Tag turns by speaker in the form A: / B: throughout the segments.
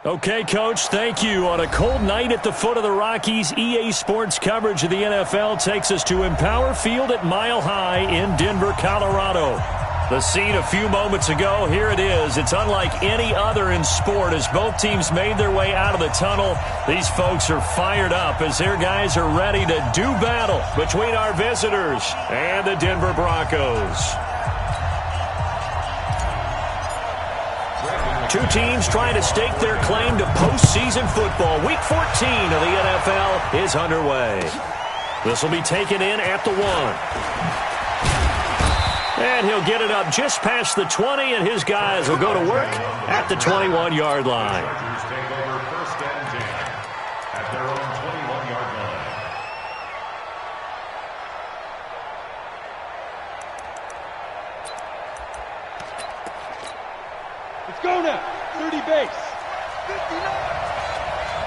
A: Okay, Coach, thank you. On a cold night at the foot of the Rockies, EA Sports coverage of the NFL takes us to Empower Field at Mile High in Denver, Colorado. The scene a few moments ago, here it is. It's unlike any other in sport as both teams made their way out of the tunnel. These folks are fired up as their guys are ready to do battle between our visitors and the Denver Broncos. Two teams trying to stake their claim to postseason football. Week 14 of the NFL is underway. This will be taken in at the 1. And he'll get it up just past the 20, and his guys will go to work at the 21-yard line.
B: Go now, 30 base. 59.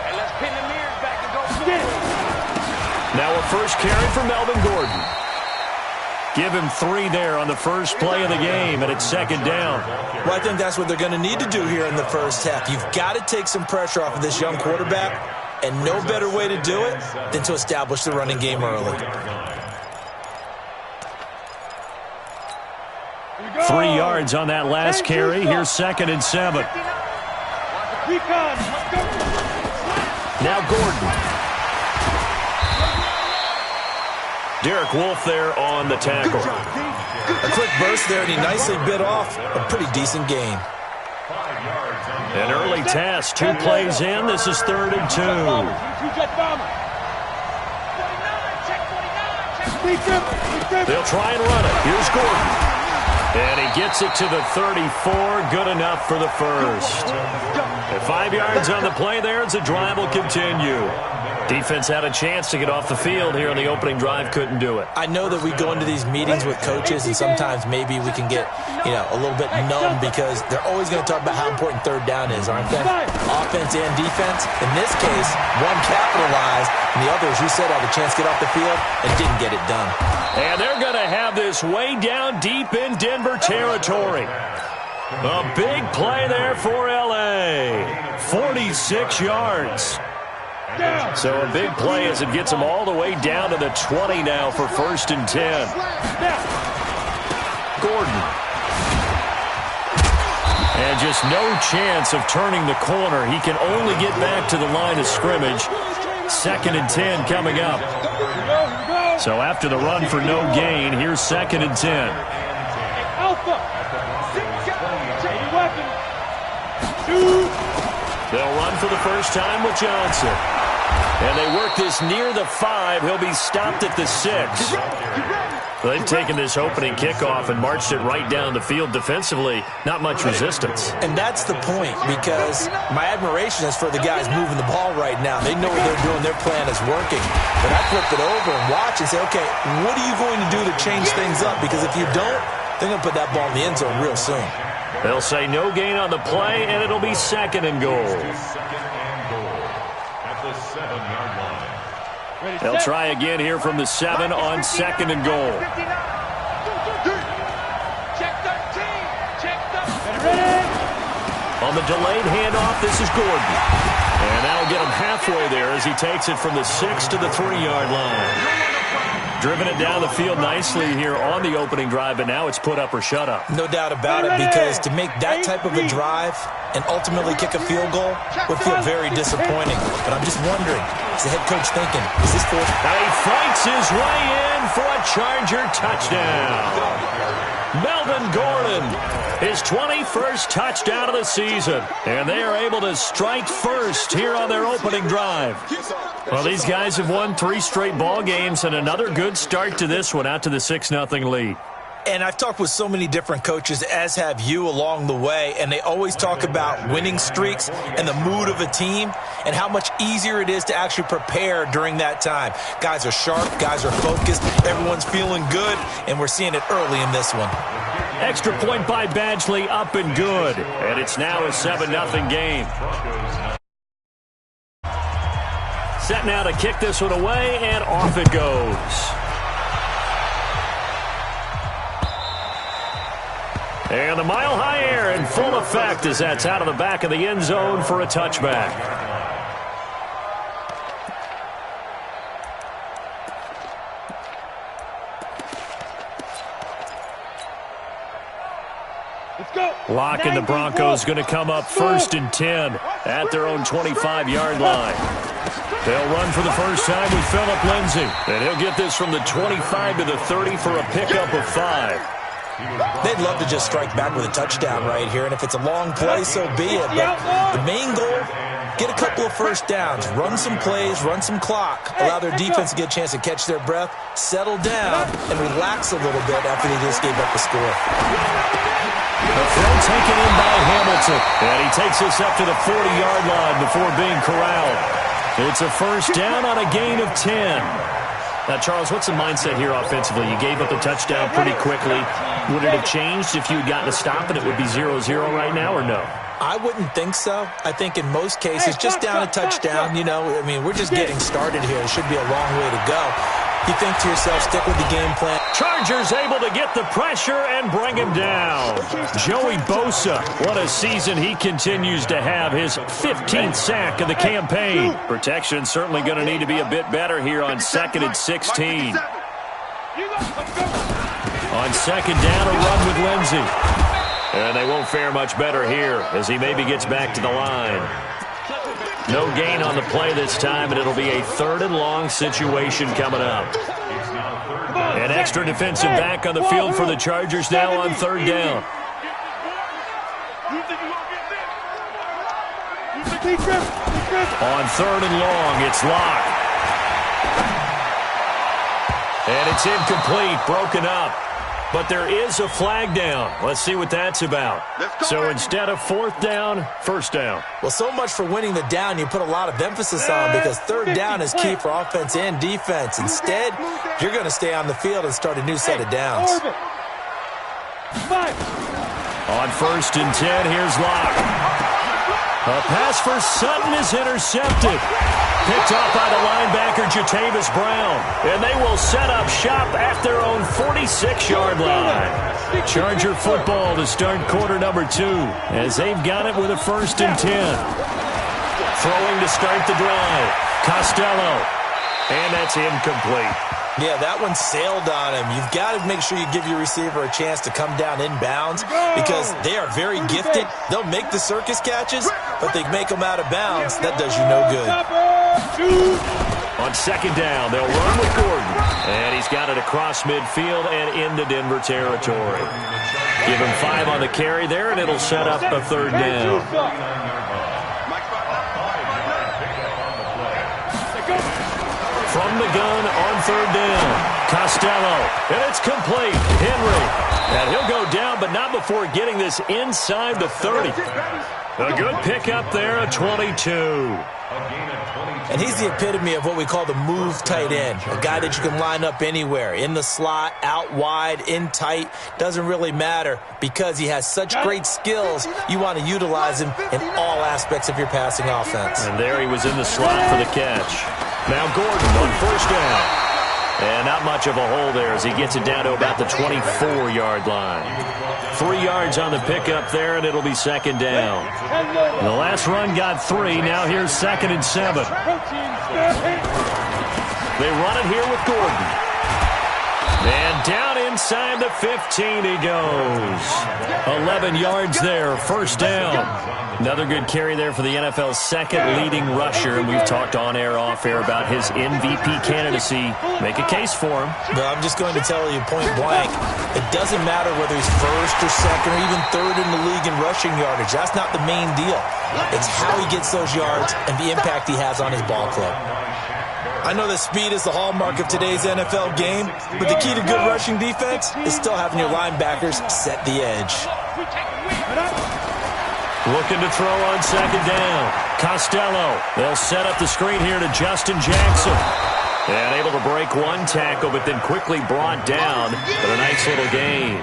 B: And let's pin the mirrors back and go.
A: Now a first carry for Melvin Gordon. Give him 3 there on the first play of the game, and it's second down.
C: Well, I think that's what they're going to need to do here in the first half. You've got to take some pressure off of this young quarterback, and no better way to do it than to establish the running game early.
A: 3 yards on that last carry. Here's second and 7. Now Gordon. Derek Wolfe there on the tackle.
C: A quick burst there, and he nicely bit off a pretty decent gain.
A: An early test. 2 plays in. This is 3rd and 2. They'll try and run it. Here's Gordon. And he gets it to the 34. Good enough for the first. At 5 yards on the play there as the drive will continue. Defense had a chance to get off the field here on the opening drive. Couldn't do it.
C: I know that we go into these meetings with coaches, and sometimes maybe we can get, a little bit numb because they're always going to talk about how important third down is, aren't they? Offense and defense. In this case, one capitalized, and the other, as you said, had a chance to get off the field and didn't get it done.
A: And they're going to have this way down deep in Denver territory. A big play there for L.A. 46 yards. So a big play as it gets them all the way down to the 20 now for 1st and 10. Gordon. And just no chance of turning the corner. He can only get back to the line of scrimmage. 2nd and 10 coming up. So after the run for no gain, here's 2nd and 10. They'll run for the first time with Johnson. And they work this near the 5. He'll be stopped at the 6. They've taken this opening kickoff and marched it right down the field defensively. Not much resistance.
C: And that's the point, because my admiration is for the guys moving the ball right now. They know what they're doing. Their plan is working. But I flip it over and watch and say, okay, what are you going to do to change things up? Because if you don't, they're going to put that ball in the end zone real soon.
A: They'll say no gain on the play, and it'll be 2nd and goal. They'll try again here from the 7 on 2nd and goal. On the delayed handoff, this is Gordon. And that'll get him halfway there as he takes it from the 6 to the 3-yard line. Driven it down the field nicely here on the opening drive, but now it's put up or shut up.
C: No doubt about it, because to make that type of a drive and ultimately kick a field goal would feel very disappointing. But I'm just wondering, is the head coach thinking, is this for...
A: He fights his way in for a Charger touchdown. Melvin Gordon, his 21st touchdown of the season. And they are able to strike first here on their opening drive. Well, these guys have won 3 straight ball games and another good start to this one out to the 6-0 lead.
C: And I've talked with so many different coaches, as have you, along the way, and they always talk about winning streaks and the mood of a team and how much easier it is to actually prepare during that time. Guys are sharp, guys are focused, everyone's feeling good, and we're seeing it early in this one.
A: Extra point by Badgley, up and good. And it's now a 7-0 game. Set now to kick this one away, and off it goes. And the Mile High Air at in full effect as that's out of the back of the end zone for a touchback. Lock and the Broncos going to come up 1st and 10 at their own 25-yard line. They'll run for the first time with Phillip Lindsay. And he'll get this from the 25 to the 30 for a pickup of 5.
C: They'd love to just strike back with a touchdown right here, and if it's a long play, so be it. But the main goal, get a couple of first downs, run some plays, run some clock, allow their defense to get a chance to catch their breath, settle down, and relax a little bit after they just gave up the score.
A: The throw taken in by Hamilton, and he takes us up to the 40-yard line before being corralled. It's a first down on a gain of 10. Now, Charles, what's the mindset here offensively? You gave up the touchdown pretty quickly. Would it have changed if you had gotten a stop and it would be 0-0 right now, or no?
C: I wouldn't think so. I think in most cases, just down a touchdown, you know, I mean, we're just getting started here. It should be a long way to go. You think to yourself, stick with the game plan.
A: Chargers able to get the pressure and bring him down. Joey Bosa, what a season he continues to have. His 15th sack of the campaign. Protection certainly going to need to be a bit better here on 2nd and 16. On 2nd down, a run with Lindsay. And they won't fare much better here as he maybe gets back to the line. No gain on the play this time, and it'll be a 3rd and long situation coming up. An extra defensive back on the field for the Chargers now on 3rd down. On 3rd and long, it's Locke. And it's incomplete, broken up. But there is a flag down. Let's see what that's about. So instead of 4th down, 1st down.
C: Well, so much for winning the down you put a lot of emphasis on, because 3rd down is key for offense and defense. Instead, you're going to stay on the field and start a new set of downs.
A: On 1st and 10, here's Locke. A pass for Sutton is intercepted. Picked off by the linebacker, Jatavis Brown. And they will set up shop at their own 46-yard line. Charger football to start quarter number 2 as they've got it with a 1st and 10. Throwing to start the drive. Costello. And that's incomplete.
C: Yeah, that one sailed on him. You've got to make sure you give your receiver a chance to come down inbounds, because they are very gifted. They'll make the circus catches, but they make them out of bounds. That does you no good.
A: On 2nd down, they'll run with Gordon. And he's got it across midfield and into Denver territory. Give him 5 on the carry there, and it'll set up a 3rd down. From the gun on 3rd down. Costello. And it's complete. Henry. And he'll go down, but not before getting this inside the 30. A good pickup there, a 22.
C: And he's the epitome of what we call the move tight end. A guy that you can line up anywhere. In the slot, out wide, in tight. Doesn't really matter, because he has such great skills. You want to utilize him in all aspects of your passing offense.
A: And there he was in the slot for the catch. Now Gordon on 1st down. And not much of a hole there as he gets it down to about the 24-yard line. 3 yards on the pickup there, and it'll be 2nd down. The last run got 3. Now here's 2nd and 7. They run it here with Gordon. And down inside the 15 he goes. 11 yards there, 1st down. Another good carry there for the NFL's 2nd leading rusher. And we've talked on air, off air about his MVP candidacy. Make a case for him.
C: Well, I'm just going to tell you point blank, it doesn't matter whether he's 1st or 2nd or even 3rd in the league in rushing yardage. That's not the main deal. It's how he gets those yards and the impact he has on his ball club. I know that speed is the hallmark of today's NFL game, but the key to good rushing defense is still having your linebackers set the edge.
A: Looking to throw on 2nd down. Costello. They'll set up the screen here to Justin Jackson. And able to break 1 tackle, but then quickly brought down. But a nice little gain.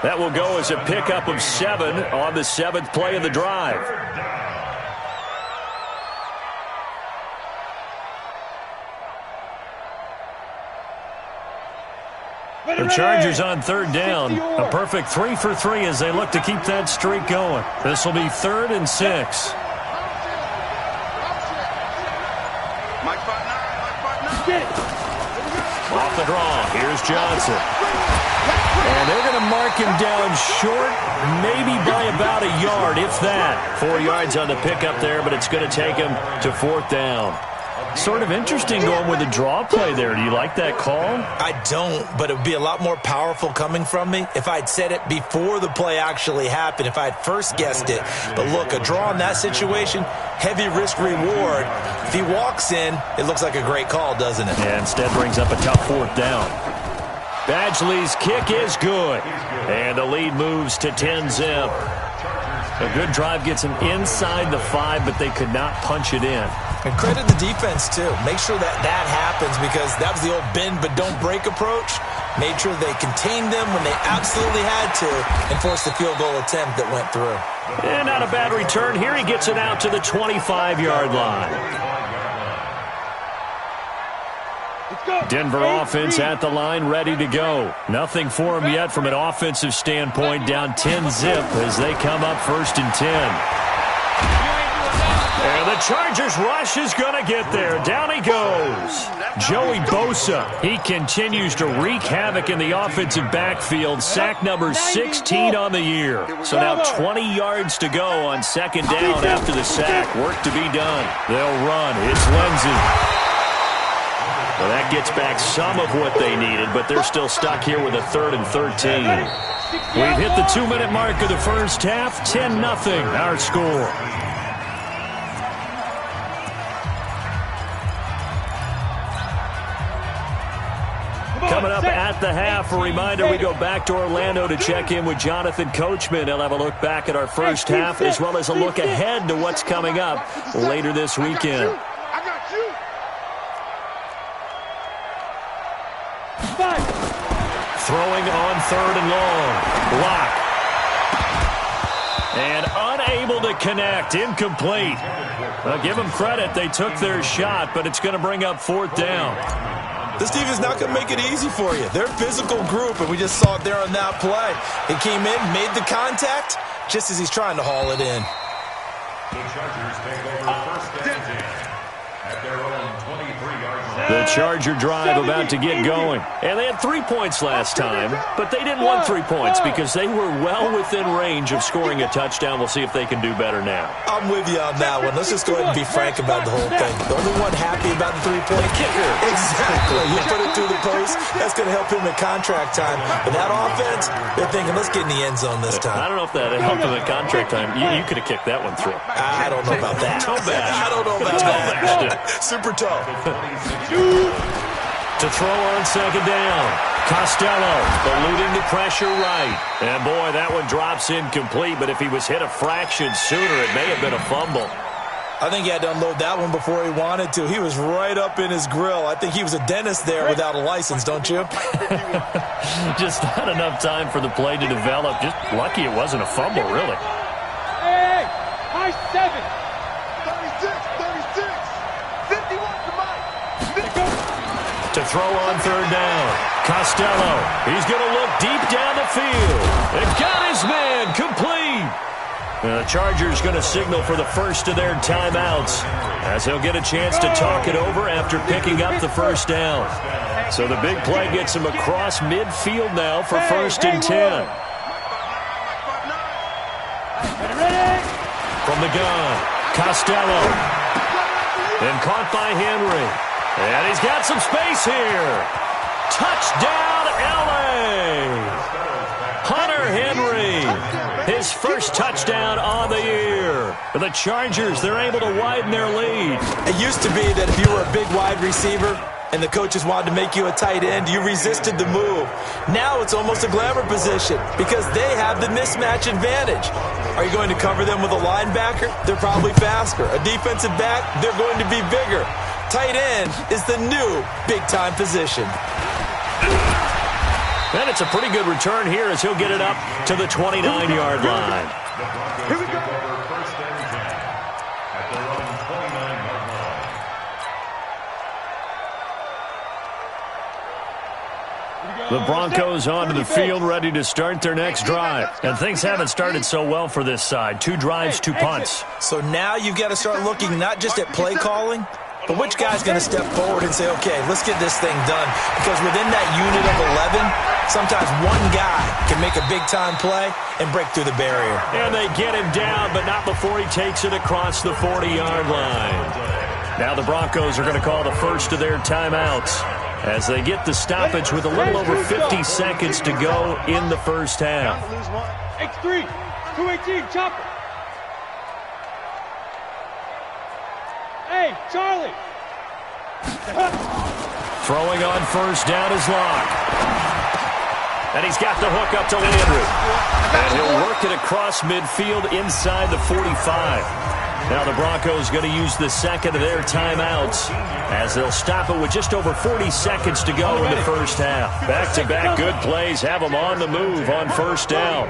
A: That will go as a pickup of 7 on the 7th play of the drive. The Chargers on third down. A perfect 3 for 3 as they look to keep that streak going. This will be 3rd and 6. Off the draw. Here's Johnson. And they're going to mark him down short, maybe by about a yard, if that. 4 yards on the pickup there, but it's going to take him to 4th down. Sort of interesting going with the draw play there. Do you like that call?
C: I don't, but it would be a lot more powerful coming from me if I'd said it before the play actually happened, if I'd first guessed it. But look, a draw in that situation, heavy risk reward. If he walks in, it looks like a great call, doesn't it?
A: And instead brings up a tough 4th down. Badgley's kick is good. And the lead moves to 10-zip. A good drive gets them inside the 5, but they could not punch it in.
C: And credit the defense, too. Make sure that happens because that was the old bend but don't break approach. Made sure they contained them when they absolutely had to and forced the field goal attempt that went through.
A: And not a bad return. Here he gets it out to the 25-yard line. Denver offense at the line, ready to go. Nothing for them yet from an offensive standpoint, down 10-zip as they come up 1st and 10. And the Chargers rush is going to get there. Down he goes. Joey Bosa. He continues to wreak havoc in the offensive backfield. Sack number 16 on the year. So now 20 yards to go on 2nd down after the sack. Work to be done. They'll run. It's Lindsey. Well, that gets back some of what they needed, but they're still stuck here with a 3rd and 13. We've hit the 2-minute mark of the first half. 10-0 our score. Coming up at the half, a reminder, we go back to Orlando to check in with Jonathan Coachman. He'll have a look back at our first half as well as a look ahead to what's coming up later this weekend. Throwing on 3rd and long. Block. And unable to connect. Incomplete. Well, give them credit. They took their shot, but it's going to bring up 4th down.
C: This defense is not going to make it easy for you. They're a physical group, and we just saw it there on that play. He came in, made the contact, just as he's trying to haul it in.
D: The Chargers take over 1st and 10 at their own 23-yard line.
A: The Charger drive about to get going. And they had 3 points last time, but they didn't want 3 points because they were well within range of scoring a touchdown. We'll see if they can do better now.
C: I'm with you on that one. Let's just go ahead and be frank about the whole thing. The only one happy about the 3-point kicker. Exactly. You put it through the post, that's going to help him in contract time. But that offense, they're thinking, let's get in the end zone this time.
A: I don't know if that helped him in contract time. You could have kicked that one through.
C: I don't know about that.
A: Toe bash.
C: I don't know about that. Super toe.
A: To throw on 2nd down. Costello eluding the pressure right. And boy, that one drops incomplete, but if he was hit a fraction sooner, it may have been a fumble.
C: I think he had to unload that one before he wanted to. He was right up in his grill. I think he was a dentist there without a license, don't you?
A: Just not enough time for the play to develop. Just lucky it wasn't a fumble, really.
B: Hey, high 7. 36, 51 to Mike.
A: To throw on 3rd down. Costello. He's going to look deep down the field. They've got his man complete. The Chargers going to signal for the first of their timeouts as he'll get a chance to talk it over after picking up the 1st down. So the big play gets him across midfield now for 1st and 10. From the gun, Costello. And caught by Henry. And he's got some space here. Touchdown, L.A. Hunter Henry. His first touchdown on the year. The Chargers, they're able to widen their lead.
C: It used to be that if you were a big wide receiver and the coaches wanted to make you a tight end, you resisted the move. Now it's almost a glamour position because they have the mismatch advantage. Are you going to cover them with a linebacker? They're probably faster. A defensive back? They're going to be bigger. Tight end is the new big-time position.
A: And it's a pretty good return here as he'll get it up to the 29-yard line.
B: Here we go.
D: First and 10 at their own 29-yard line.
B: Here we go.
A: The Broncos onto the field, ready to start their next drive. And things haven't started so well for this side. 2 drives, 2 punts.
C: So now you've got to start looking not just at play calling, but which guy's going to step forward and say, okay, let's get this thing done. Because within that unit of 11, sometimes one guy can make a big-time play and break through the barrier.
A: And they get him down, but not before he takes it across the 40-yard line. Now the Broncos are going to call the first of their timeouts as they get the stoppage with a little over 50 seconds to go in the first half.
B: X3, 218, chopper. Hey, Charlie.
A: Throwing on first down is Locke. And he's got the hook up to Landry. And he'll work it across midfield inside the 45. Now the Broncos going to use the second of their timeouts as they'll stop it with just over 40 seconds to go in the first half. Back-to-back good plays have them on the move on first down.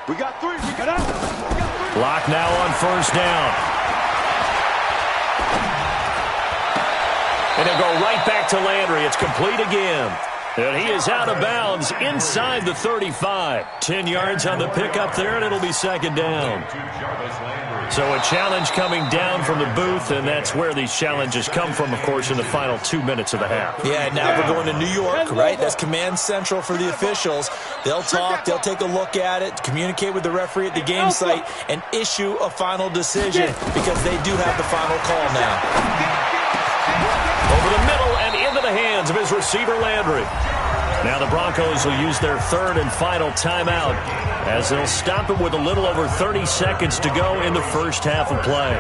B: We got 3.
A: Locke now on first down. And he'll go right back to Landry. It's complete again. And he is out of bounds inside the 35. 10 yards on the pickup there, and it'll be second down. So a challenge coming down from the booth, and that's where these challenges come from, of course, in the final 2 minutes of the half.
C: Yeah, now we're going to New York, right? That's command central for the officials. They'll talk, they'll take a look at it, communicate with the referee at the game site, and issue a final decision because they do have the final call now.
A: Over the middle and into the hands of his receiver, Landry. Now the Broncos will use their third and final timeout as they'll stop it with a little over 30 seconds to go in the first half of play.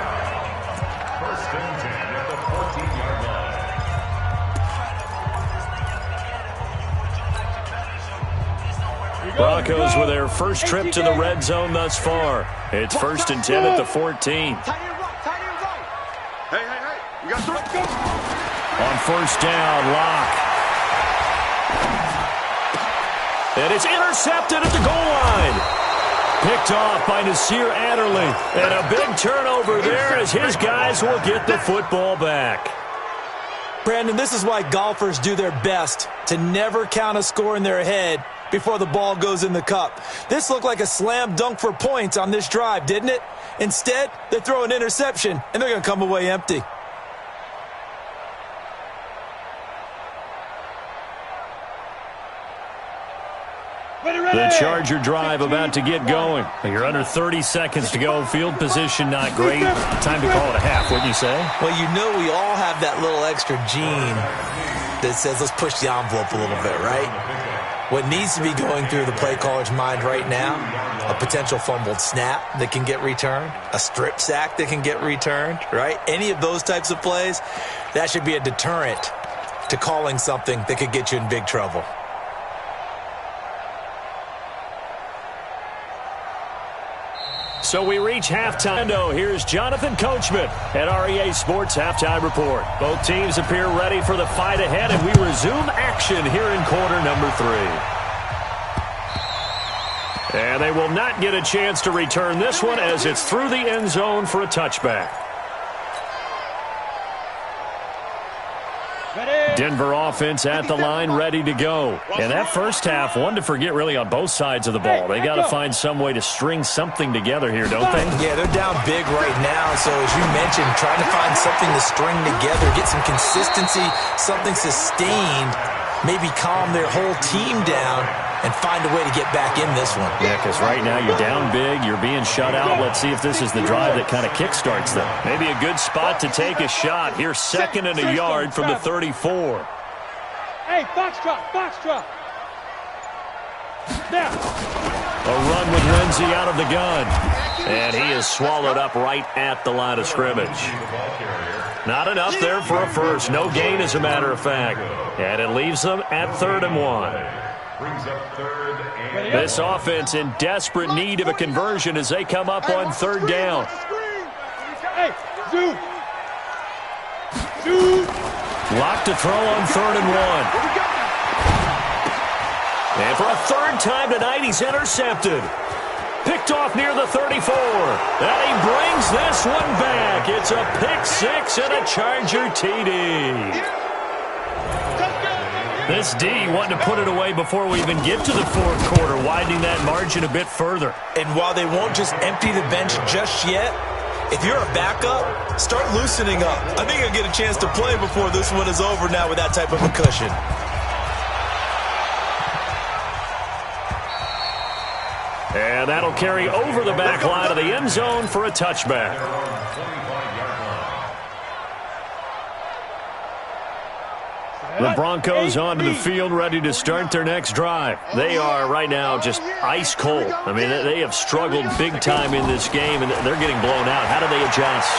D: First and 10 at the 14-yard line.
A: Broncos with their first trip to the red zone thus far. It's first and 10 at the 14.
B: Hey, we got 3.
A: On first down, Locke. And it's intercepted at the goal line. Picked off by Nasir Adderley. And a big turnover there as his guys will get the football back.
C: Brandon, this is why golfers do their best to never count a score in their head before the ball goes in the cup. This looked like a slam dunk for points on this drive, didn't it? Instead, they throw an interception, and they're going to come away empty.
A: The Charger drive about to get going. You're under 30 seconds to go. Field position not great. Time to call it a half, wouldn't you say?
C: Well, you know we all have that little extra gene that says let's push the envelope a little bit, right? What needs to be going through the play caller's mind right now, a potential fumbled snap that can get returned, a strip sack that can get returned, right? Any of those types of plays, that should be a deterrent to calling something that could get you in big trouble.
A: So we reach halftime. Here's Jonathan Coachman at REA Sports Halftime Report. Both teams appear ready for the fight ahead, and we resume action here in quarter number 3. And they will not get a chance to return this one as it's through the end zone for a touchback. Denver offense at the line, ready to go. And that first half, one to forget really on both sides of the ball. They got to find some way to string something together here, don't they?
C: Yeah, they're down big right now. So as you mentioned, trying to find something to string together, get some consistency, something sustained, maybe calm their whole team down and find a way to get back in this one.
A: Yeah, because right now you're down big, you're being shut out. Let's see if this is the drive that kind of kickstarts them. Maybe a good spot to take a shot. Here's second and a yard from the 34.
B: Hey, box drop. Now.
A: A run with Lindsey out of the gun. And he is swallowed up right at the line of scrimmage. Not enough there for a first. No gain, as a matter of fact. And it leaves them at 3rd and 1.
D: Brings up 3rd and
A: This offense in desperate need of a conversion as they come up on 3rd down.
B: Hey, zoom.
A: Locked to throw on 3rd and 1. And for a third time tonight, he's intercepted. Picked off near the 34. And he brings this one back. It's a pick six and a Charger TD. This D wanting to put it away before we even get to the fourth quarter, widening that margin a bit further.
C: And while they won't just empty the bench just yet, if you're a backup, start loosening up. I think you'll get a chance to play before this one is over now with that type of a cushion.
A: And that'll carry over the back line of the end zone for a touchback. The Broncos onto the field, ready to start their next drive. They are right now just ice cold. I mean, they have struggled big time in this game, and they're getting blown out. How do they adjust?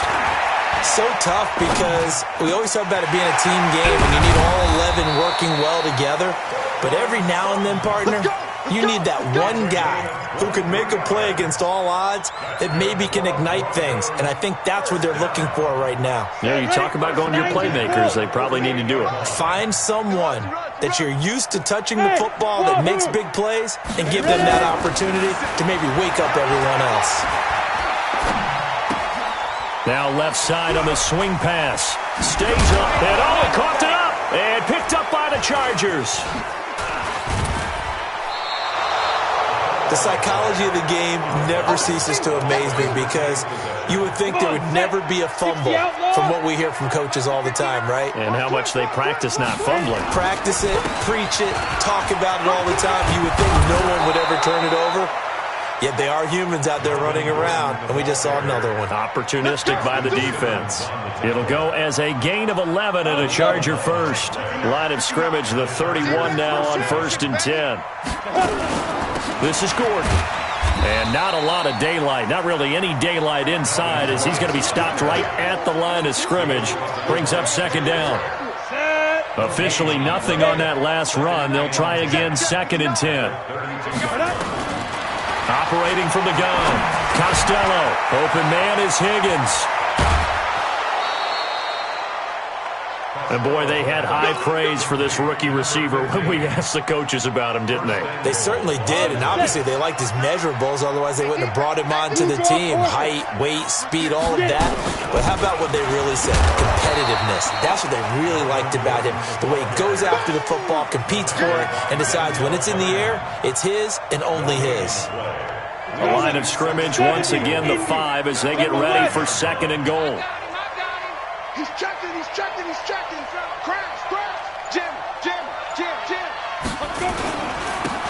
C: So tough because we always talk about it being a team game, and you need all 11 working well together. But every now and then, partner, you need that one guy who can make a play against all odds that maybe can ignite things. And I think that's what they're looking for right now.
A: Yeah, you talk about going to your playmakers. They probably need to do it.
C: Find someone that you're used to touching the football that makes big plays and give them that opportunity to maybe wake up everyone else.
A: Now left side on the swing pass. Stays up. And he caught it up. And picked up by the Chargers.
C: The psychology of the game never ceases to amaze me because you would think there would never be a fumble from what we hear from coaches all the time, right?
A: And how much they practice not fumbling.
C: Practice it, preach it, talk about it all the time. You would think no one would ever turn it over. Yet they are humans out there running around, and we just saw another one.
A: Opportunistic by the defense. It'll go as a gain of 11 and a Charger first. Line of scrimmage, the 31 now on 1st and 10. This is Gordon. And not a lot of daylight, not really any daylight inside as he's going to be stopped right at the line of scrimmage. Brings up 2nd down. Officially nothing on that last run. They'll try again 2nd and 10. Operating from the gun, Costello. Open man is Higgins. And, boy, they had high praise for this rookie receiver when we asked the coaches about him, didn't they?
C: They certainly did, and obviously they liked his measurables. Otherwise, they wouldn't have brought him onto the team. Height, weight, speed, all of that. But how about what they really said? Competitiveness. That's what they really liked about him. The way he goes after the football, competes for it, and decides when it's in the air, it's his and only his.
A: The line of scrimmage, once again, the 5 as they get ready for 2nd and goal.
B: He's checking, he's checking, he's checking. Crash. Jim.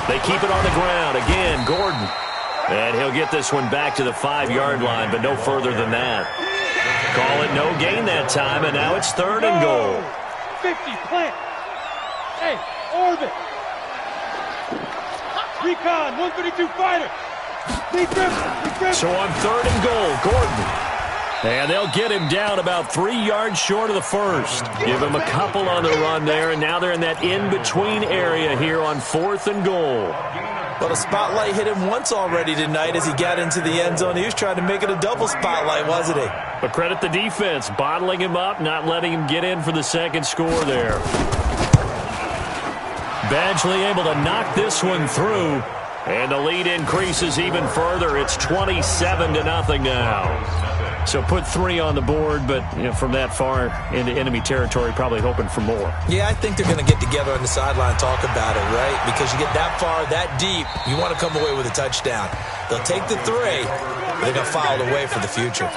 A: They keep it on the ground. Again, Gordon. And he'll get this one back to the 5-yard line, but no further than that. Call it no gain that time, and now it's 3rd and goal.
B: 50, plant. Hey, orbit. Recon, 132 fighter.
A: So on 3rd and goal, Gordon. And they'll get him down about 3 yards short of the first. Give him a couple on the run there, and now they're in that in-between area here on 4th and goal.
C: But a spotlight hit him once already tonight as he got into the end zone. He was trying to make it a double spotlight, wasn't he?
A: But credit the defense, bottling him up, not letting him get in for the second score there. Badgley able to knock this one through. And the lead increases even further. It's 27-0 now. So put 3 on the board, but from that far into enemy territory, probably hoping for more.
C: Yeah, I think they're going to get together on the sideline and talk about it, right? Because you get that far, that deep, you want to come away with a touchdown. They'll take the 3, but they're going to file it away for the future.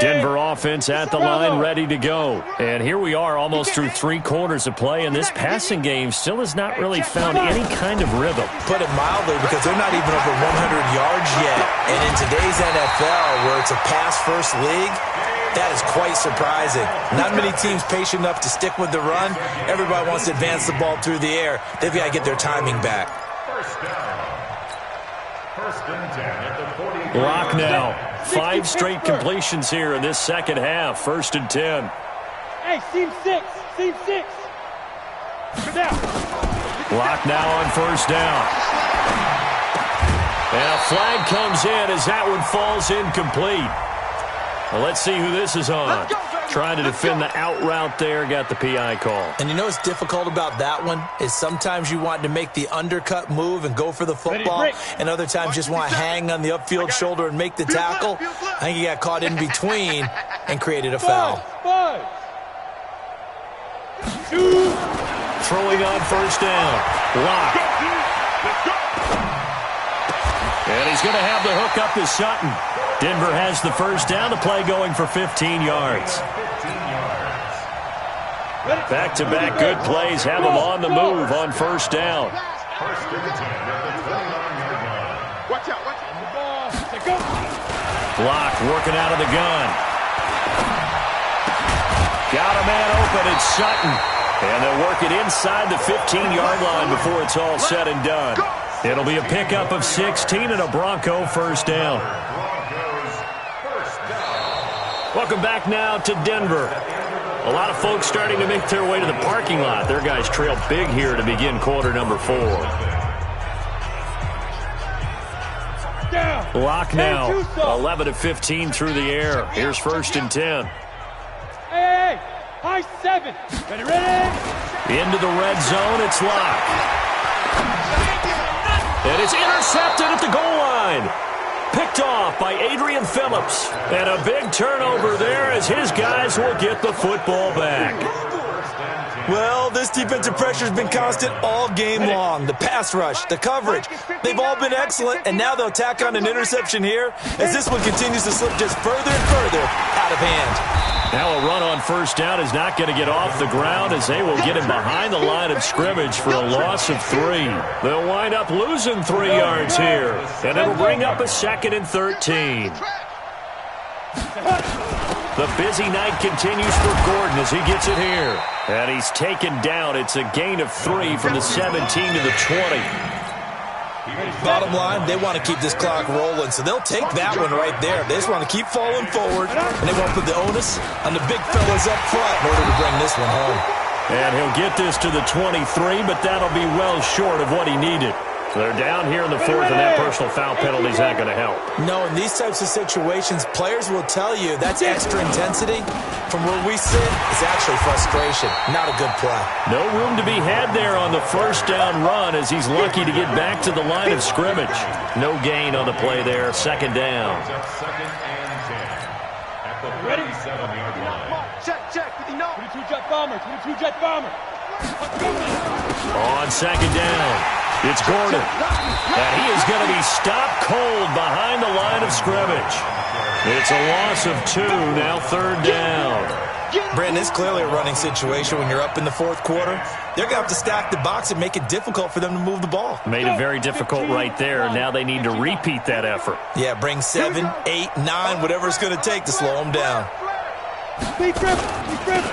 A: Denver offense at the line, ready to go. And here we are almost through 3 quarters of play, and this passing game still has not really found any kind of rhythm.
C: Put it mildly, because they're not even over 100 yards yet. And in today's NFL, where it's a pass-first league, that is quite surprising. Not many teams patient enough to stick with the run. Everybody wants to advance the ball through the air. They've got to get their timing back.
D: First and 10 at the 40.
A: Lock now. 5 straight completions here in this second half. 1st and 10.
B: Hey, seam 6. Down.
A: Lock now on 1st down. And a flag comes in as that one falls incomplete. Well, let's see who this is on. Trying to defend the out route there, got the PI call.
C: And you know what's difficult about that one is sometimes you want to make the undercut move and go for the football, and other times just want to hang on the upfield shoulder and make the tackle. I think he got caught in between and created a foul.
A: Throwing on first down. Lock. And he's going to have the hook up to Sutton. Denver has the first down. The play going for 15 yards. Back-to-back good plays have them on the move on first down. Block working out of the gun. Got a man open. It's Sutton. And they'll work it inside the 15-yard line before it's all said and done. It'll be a pickup of 16 and a Bronco first down. Welcome back now to Denver. A lot of folks starting to make their way to the parking lot. Their guys trail big here to begin quarter number 4. Lock now. 11-15 through the air. Here's first and 10.
B: Hey, high 7. Ready?
A: Into the red zone. It's Lock. And it's intercepted at the goal line. Picked off by Adrian Phillips. And a big turnover there as his guys will get the football back.
C: Well, this defensive pressure has been constant all game long. The pass rush, the coverage, they've all been excellent, and now they'll tack on an interception here as this one continues to slip just further and further out of hand.
A: Now a run on first down is not going to get off the ground as they will get him behind the line of scrimmage for a loss of 3. They'll wind up losing 3 yards here, and it'll bring up a 2nd and 13. The busy night continues for Gordon as he gets it here. And he's taken down. It's a gain of 3 from the 17 to the 20.
C: Bottom line, they want to keep this clock rolling, so they'll take that one right there. They just want to keep falling forward, and they won't put the onus on the big fellas up front in order to bring this one home.
A: And he'll get this to the 23, but that'll be well short of what he needed. So they're down here in the 4th, and that personal foul penalty is not going to help.
C: No, in these types of situations, players will tell you that's extra intensity. From where we sit, it's actually frustration. Not a good play.
A: No room to be had there on the first down run as he's lucky to get back to the line of scrimmage. No gain on the play there. 2nd down.
B: Ready? Check. 22 jet bomber.
A: On 2nd down. It's Gordon. And he is going to be stopped cold behind the line of scrimmage. It's a loss of 2, now 3rd down.
C: Brandon, it's clearly a running situation when you're up in the 4th quarter. They're going to have to stack the box and make it difficult for them to move the ball.
A: Made it very difficult right there. Now they need to repeat that effort.
C: Yeah, bring 7, 8, 9, whatever it's going to take to slow them down.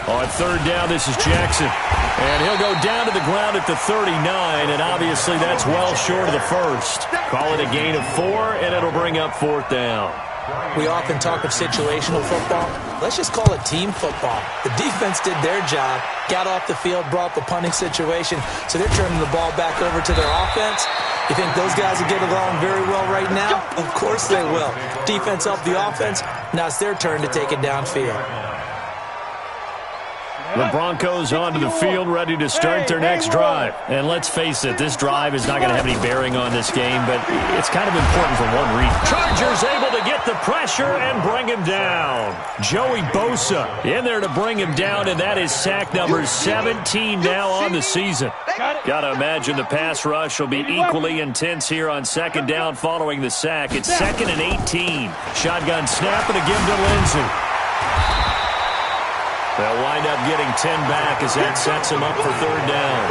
A: On 3rd down, this is Jackson. And he'll go down to the ground at the 39, and obviously that's well short of the first. Call it a gain of 4, and it'll bring up 4th down.
C: We often talk of situational football. Let's just call it team football. The defense did their job, got off the field, brought the punting situation, so they're turning the ball back over to their offense. You think those guys will get along very well right now? Of course they will. Defense helped the offense. Now it's their turn to take it downfield.
A: The Broncos onto the field, ready to start their next drive. And let's face it, this drive is not going to have any bearing on this game, but it's kind of important for one reason. Chargers able to get the pressure and bring him down. Joey Bosa in there to bring him down, and that is sack number 17 now on the season. Got to imagine the pass rush will be equally intense here on 2nd down following the sack. It's 2nd and 18. Shotgun snap and a give to Lindsey. They'll wind up getting 10 back as that sets them up for 3rd down.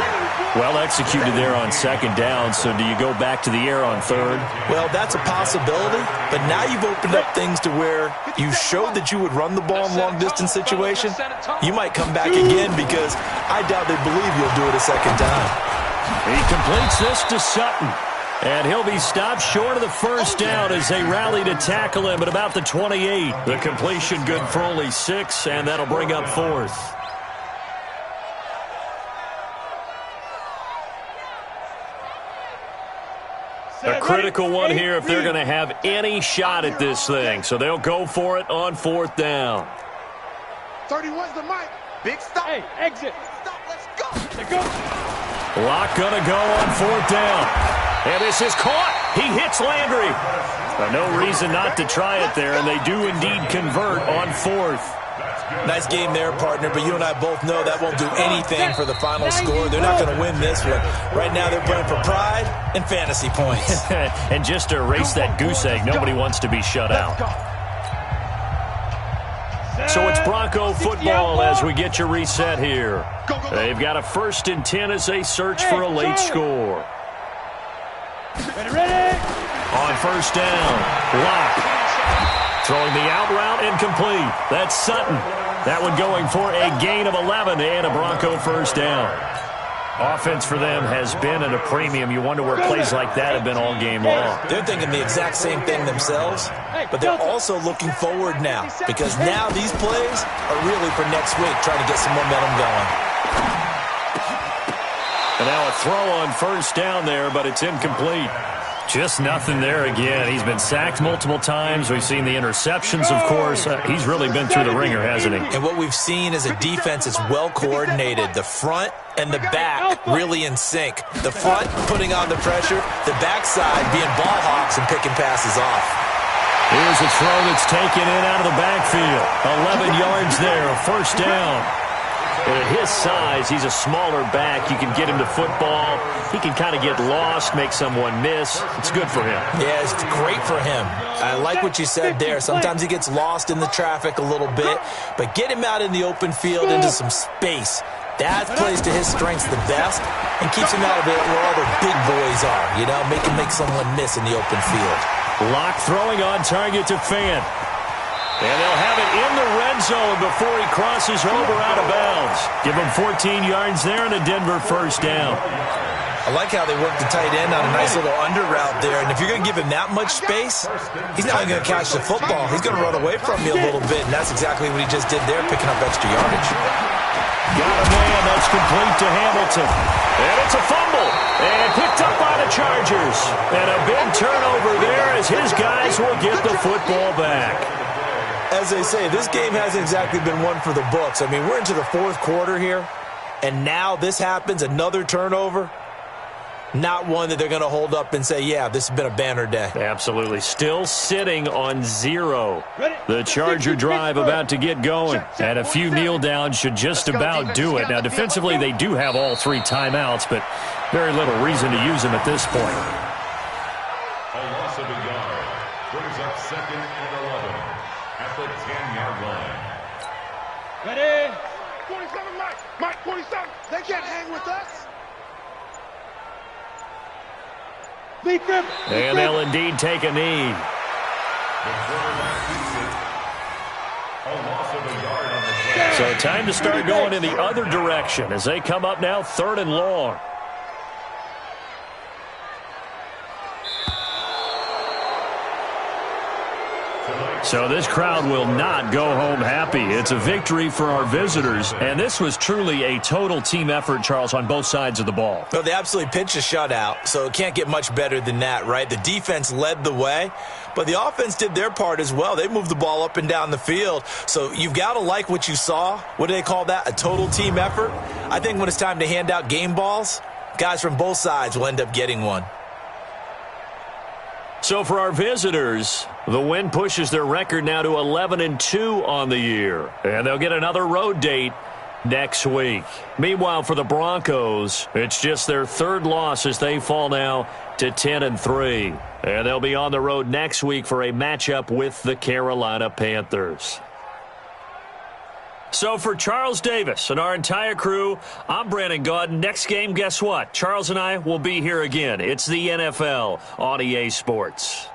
A: Well executed there on 2nd down, so do you go back to the air on 3rd?
C: Well, that's a possibility, but now you've opened up things to where you showed that you would run the ball in long-distance situation. You might come back again because I doubt they believe you'll do it a 2nd time.
A: He completes this to Sutton. And he'll be stopped short of the first down as they rally to tackle him at about the 28. The completion good for only 6, and that'll bring up 4th. A critical one here if they're going to have any shot at this thing. So they'll go for it on 4th down.
B: 31's the mic. Big stop. Hey, exit. Stop, let's go. Let's go.
A: Locke going to go on 4th down. And this is caught. He hits Landry. No reason not to try it there, and they do indeed convert on 4th.
C: Nice game there, partner, but you and I both know that won't do anything for the final score. They're not going to win this one. Right now they're playing for pride and fantasy points.
A: And just to erase that goose egg, nobody wants to be shut out. So it's Bronco football as we get you reset here. They've got a 1st and 10 as they search for a late score.
B: Ready?
A: On 1st down, Locke. Throwing the out route incomplete. That's Sutton. That one going for a gain of 11 and a Bronco 1st down. Offense for them has been at a premium. You wonder where plays like that have been all game long.
C: They're thinking the exact same thing themselves, but they're also looking forward now because now these plays are really for next week, trying to get some momentum going.
A: And now a throw on 1st down there, but it's incomplete. Just nothing there again. He's been sacked multiple times. We've seen the interceptions, of course. He's really been through the ringer, hasn't he?
C: And what we've seen is a defense that's well-coordinated. The front and the back really in sync. The front putting on the pressure, the backside being ball hawks and picking passes off.
A: Here's a throw that's taken in out of the backfield. 11 yards there, a 1st down. And at his size, he's a smaller back. You can get him to football. He can kind of get lost, make someone miss. It's good for him.
C: Yeah, it's great for him. I like what you said there. Sometimes he gets lost in the traffic a little bit, but get him out in the open field into some space. That plays to his strengths the best and keeps him out of it where all the big boys are, you know, make someone miss in the open field.
A: Locke throwing on target to Fant. And they'll have it in the red zone before he crosses over out of bounds. Give him 14 yards there and a Denver 1st down.
C: I like how they work the tight end on a nice little under route there. And if you're going to give him that much space, he's not going to catch the football. He's going to run away from you a little bit, and that's exactly what he just did there, picking up extra yardage.
A: Got a man that's complete to Hamilton. And it's a fumble. And picked up by the Chargers. And a big turnover there as his guys will get the football back.
C: As they say, this game hasn't exactly been one for the books. I mean, we're into the 4th quarter here, and now this happens, another turnover. Not one that they're going to hold up and say, yeah, this has been a banner day.
A: Absolutely. Still sitting on 0. The Charger drive about to get going. And a few kneel downs should just about do it. Now, defensively, they do have all 3 timeouts, but very little reason to use them at this point.
D: A loss of a yard brings up 2nd and 11 at the 10-yard line.
B: Ready? 27, Mike. Mike, 27. They can't hang with us.
A: And they'll indeed take a knee.
D: The quarterback keeps it. A loss of a yard on the play.
A: So time to start going in the other direction as they come up now 3rd and long. So this crowd will not go home happy. It's a victory for our visitors, and this was truly a total team effort, Charles, on both sides of the ball.
C: Well, they absolutely pitched a shutout, so it can't get much better than that, right? The defense led the way, but the offense did their part as well. They moved the ball up and down the field, so you've got to like what you saw. What do they call that? A total team effort? I think when it's time to hand out game balls, guys from both sides will end up getting one.
A: So for our visitors, the win pushes their record now to 11-2 on the year. And they'll get another road date next week. Meanwhile, for the Broncos, it's just their 3rd loss as they fall now to 10-3. And they'll be on the road next week for a matchup with the Carolina Panthers. So for Charles Davis and our entire crew, I'm Brandon Gaudin. Next game, guess what? Charles and I will be here again. It's the NFL on EA Sports.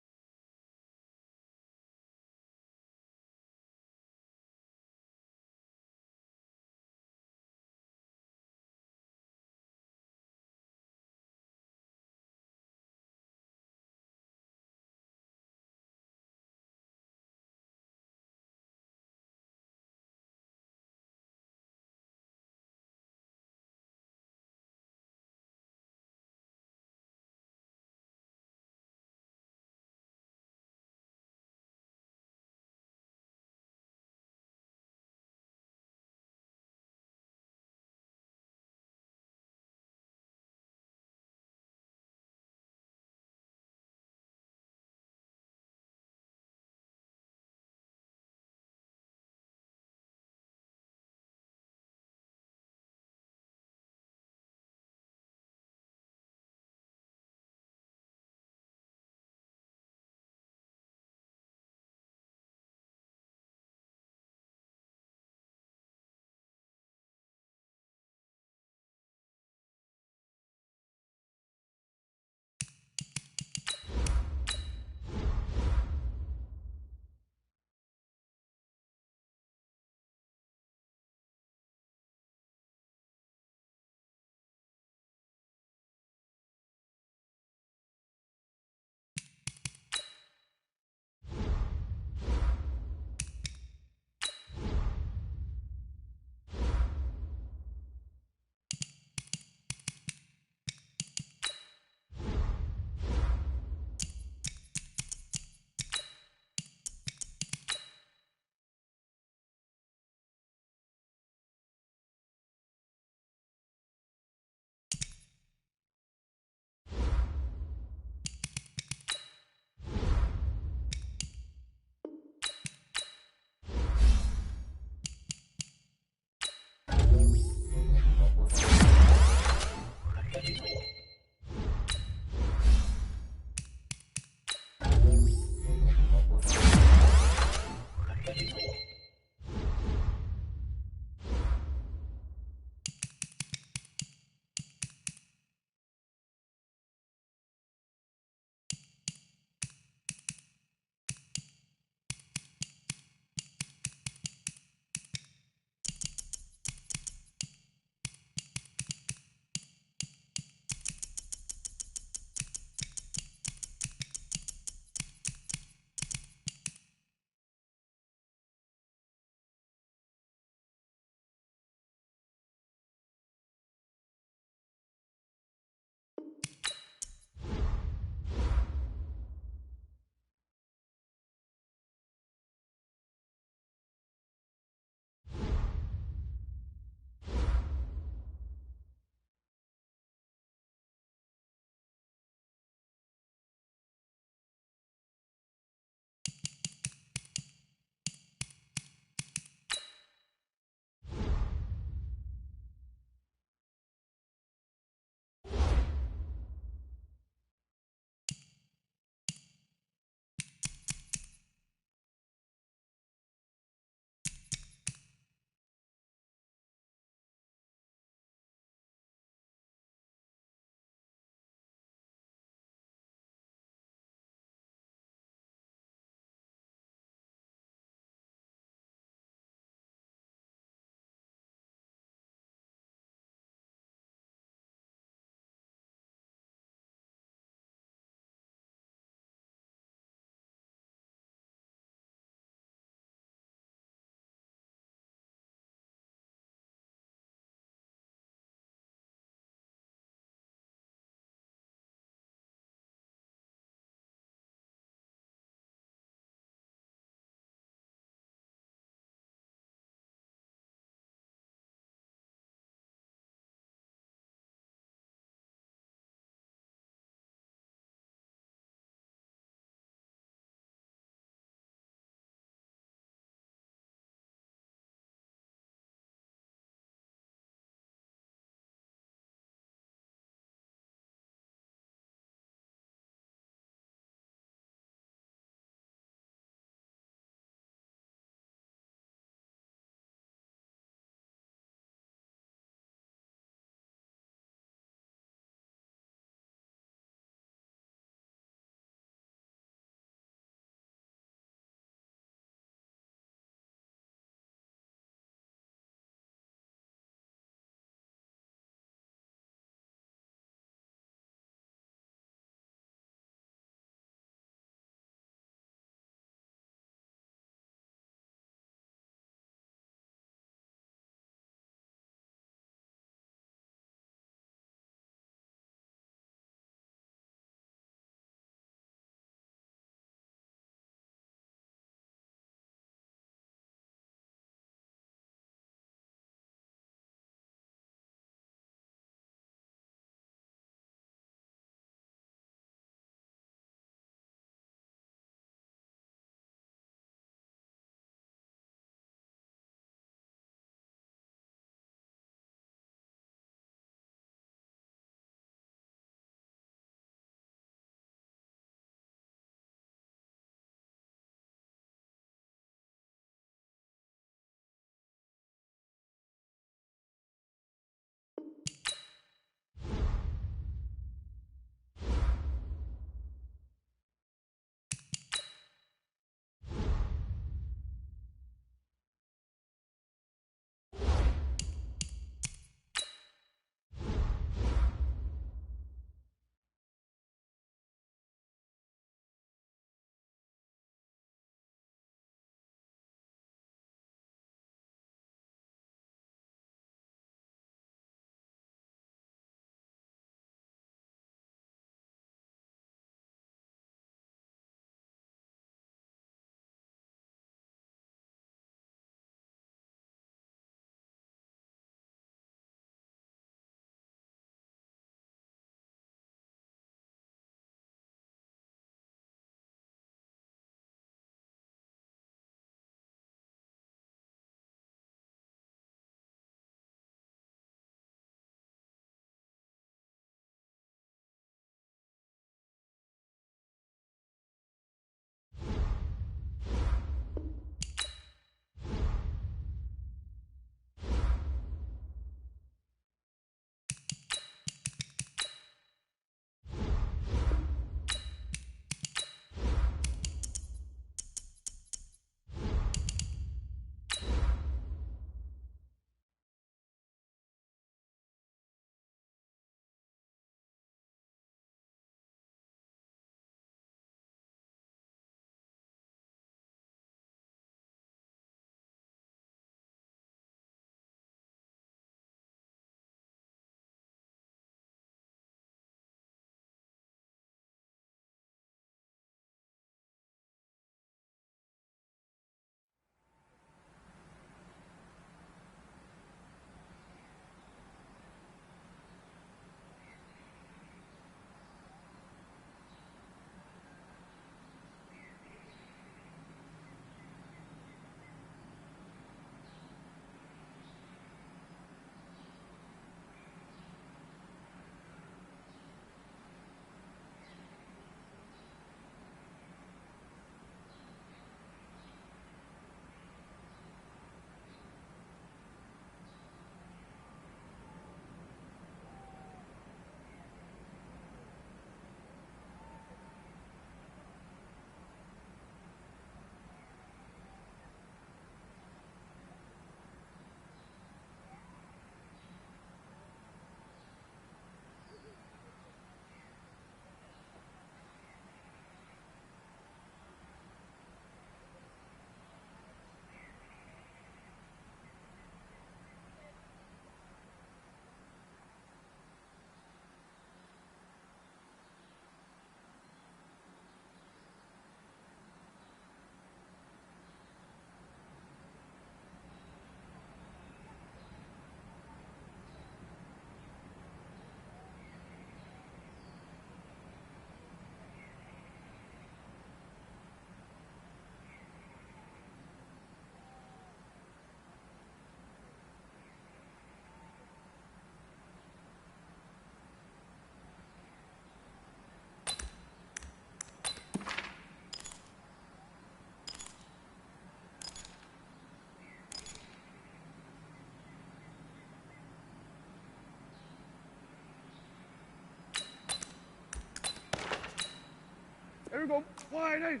B: we go. Wide 8.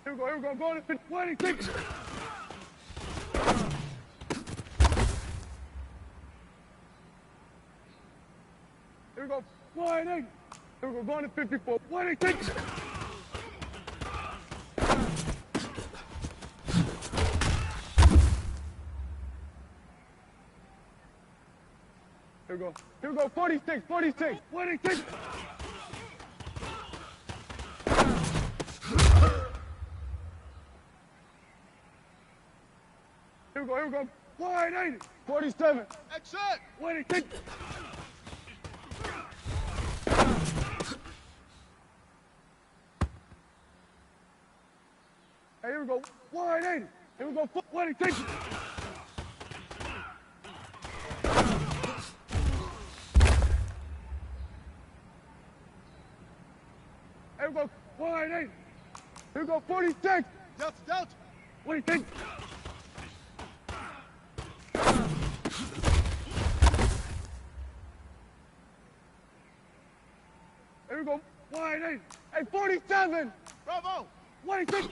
B: Here we go. Here we go. Going to 50. Wide 6. Here we go. Wide 8. Here we go. Going to 54. Wide 6. Here we go. Here we go. 46. 46. Wide 6. Here we go, here we go. Wide 80. 47. Exit. Wide 6. Hey, here we go. Wide 80. Here we go. Wide 6. Here we go. Wide 8. Here we go. 46. Delta, Delta. 46. Here we go. Wide 8. Hey, 47. Bravo. 46.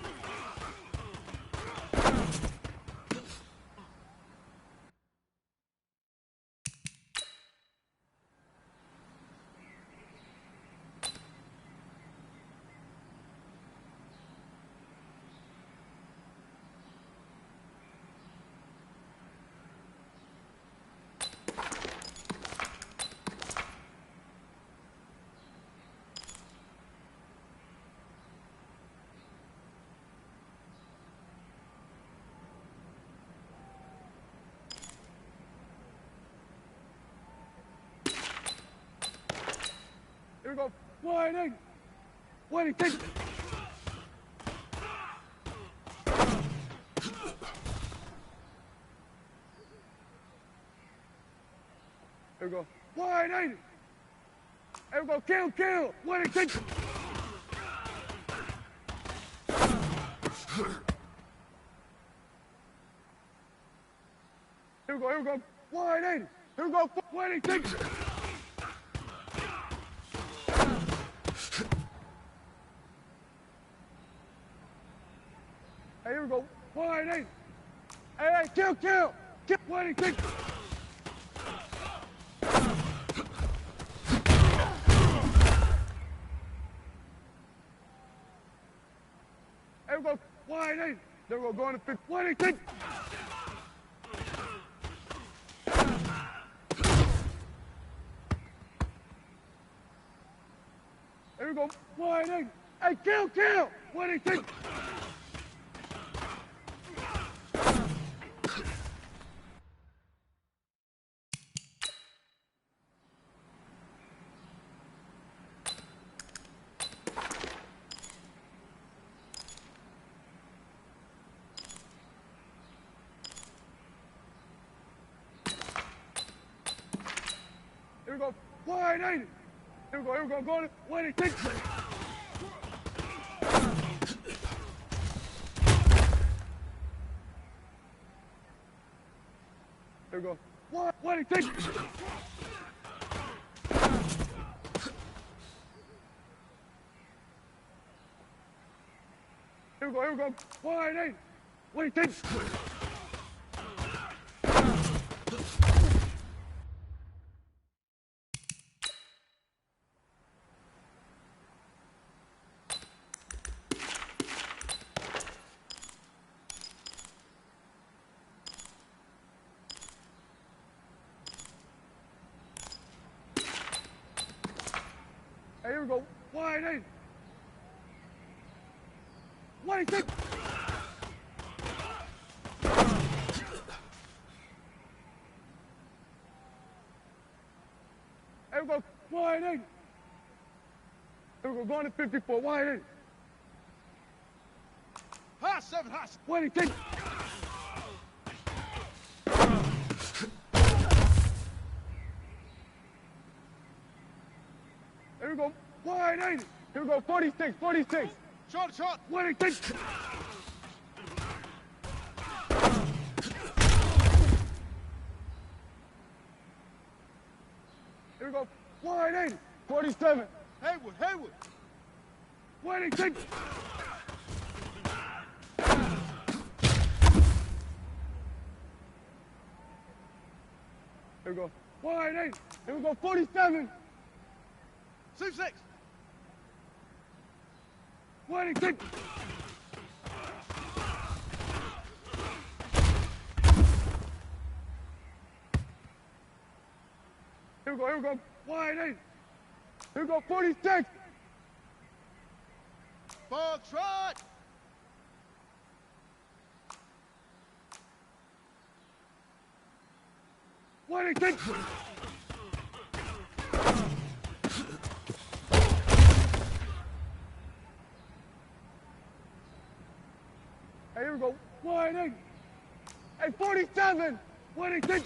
B: Here we go. Wide 8. Wide 6. Here we go. Wide 8. Here we go. Kill, kill. Wide 6. Here we go. Here we go. Wide 8. Here we go. Wide 6. Hey, here we go. Wide 8. Hey, hey, kill, kill. Kill. Wide 6. Here we go. Wide 8. There we go. Going to 50. Wide 6. Here we go. Wide 8. Hey, kill, kill. Wide 6. Here we go. Wide 80. Here we go. Here we go. Going. Wide 6. Here we go. Wide 6. Here we go. Here we go. Wide 8. Wide 6. Hey, here we go. Wide 8. Wide 6. Here we go. Wide 8. Here we go. Going to 54. Wide 8. High 7. High 7. Wide 6. Here we go. Wide 80. Here we go. 46. 46. Short, short. Wide 6. Here we go. Wide 80. 47. Haywood. Haywood. Winning, take. Here we go. Wide 8. Here we go. 47. 6-6. Winning, take. Here we go, wide 8. Here we go, 46. Ball trot. Winning, take. Hey, here we go, wide 8. Hey, 47. Winning, take.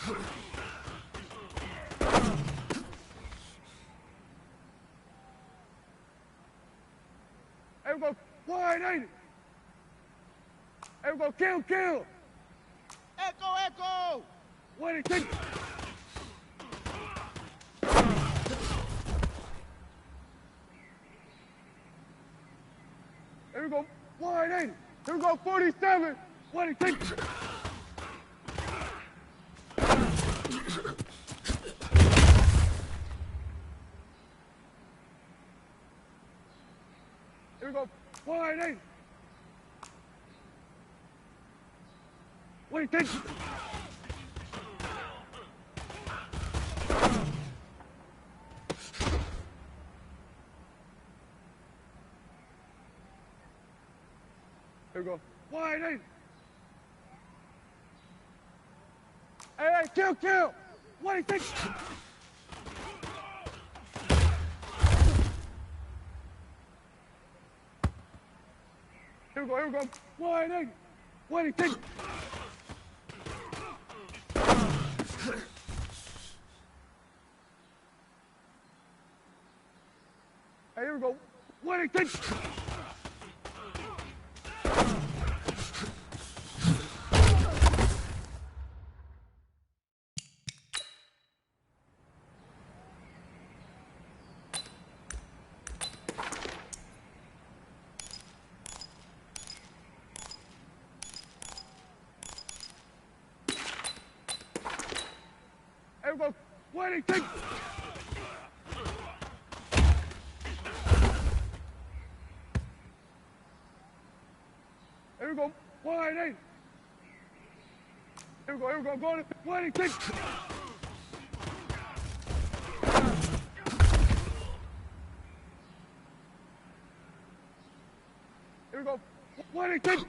B: Here we go, wide 8. Here we go, kill. Echo. Winning, take. Here we go, wide 8. Here we go, 47. Winning, take. Here we go, wide 8. Winning, take. Here we go, wide 8. Hey, kill. Winning, take. Here we go, wide 8. Winning, take. Hey, here we go, winning, take. Here we go, winning, take. Here we go, wide 8. Here we go, going to winning, take. Here we go, winning, take.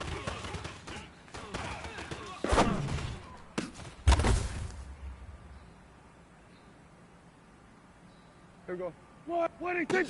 B: Here we go, winning, take.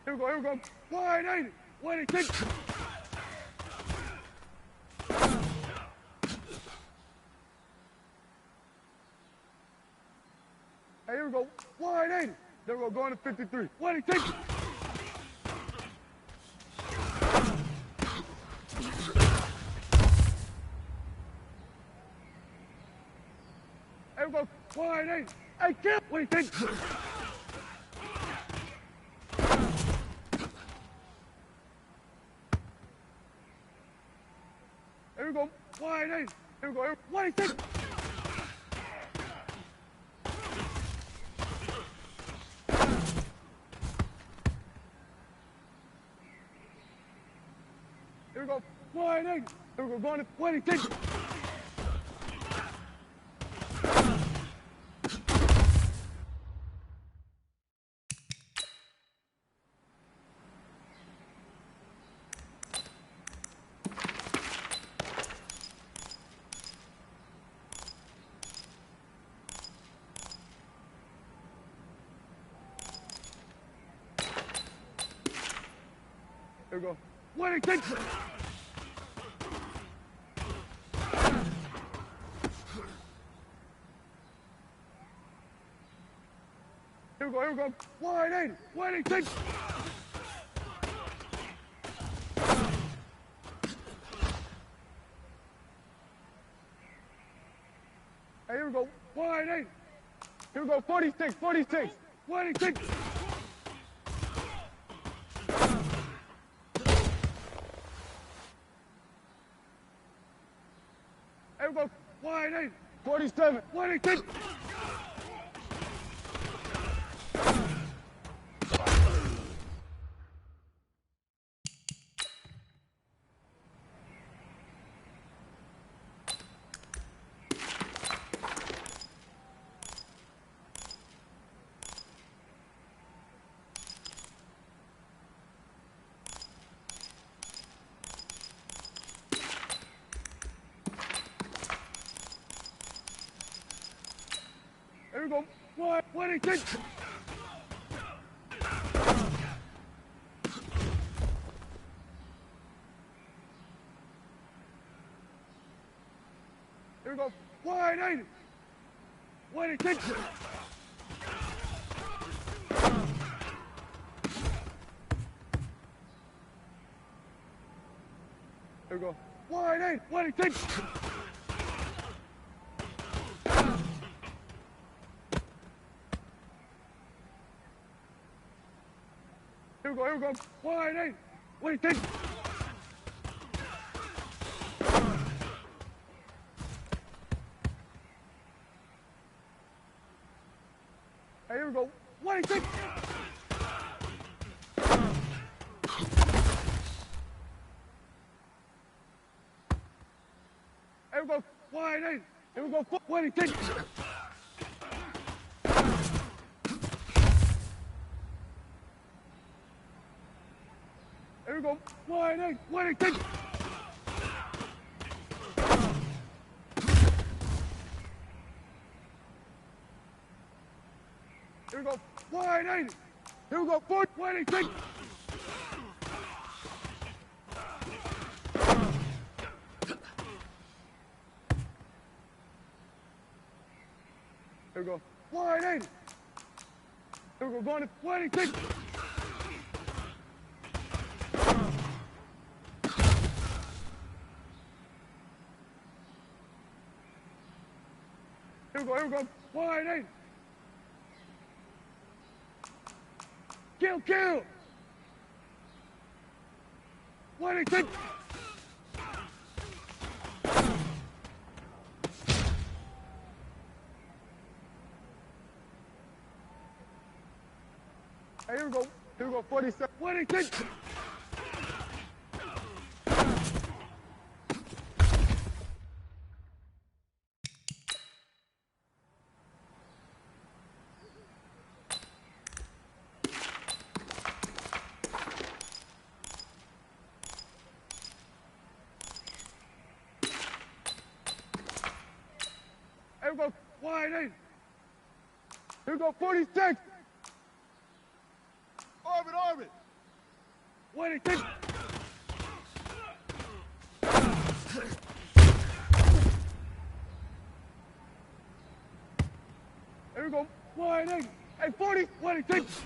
B: Here we go, wide 8. Winning, take. Hey, here we go, wide 8. There we go, going to 53. Winning, take. Here we go, wide 8. Hey, kill. Winning, take. Here we go, wide 8. Here we go, winning, take. Here we go, wide 8. Here we go, going to winning, take. Here we go. Winning, take. Here we go. Wide 80. Wide 80. Hey, here we go. Wide 80. Here we go. 46. 46. Wide 86. Here we go. Wide 80. 47. Wide 86. Here we go. Wide 86. Here we go. Wide 80. Wide 86. Here we go. Wide 8. Wide 86. Here we go. Wide 8. Wide 86. Hey, here we go. 186. Here we go. Wide 8. Here we go. 186. Here we go. Wide 8. 186. Here we go. Wide 80. Here we go. 186. Here we go. Wide 80. Here we go. Going to 186. Here we go. Wide 8. Kill. 186. Hey, here we go. 47. 186. Here we go. Wide 8. Here we go. 46. Orbit. 186. Here we go. Wide 8. Hey, 40. 186.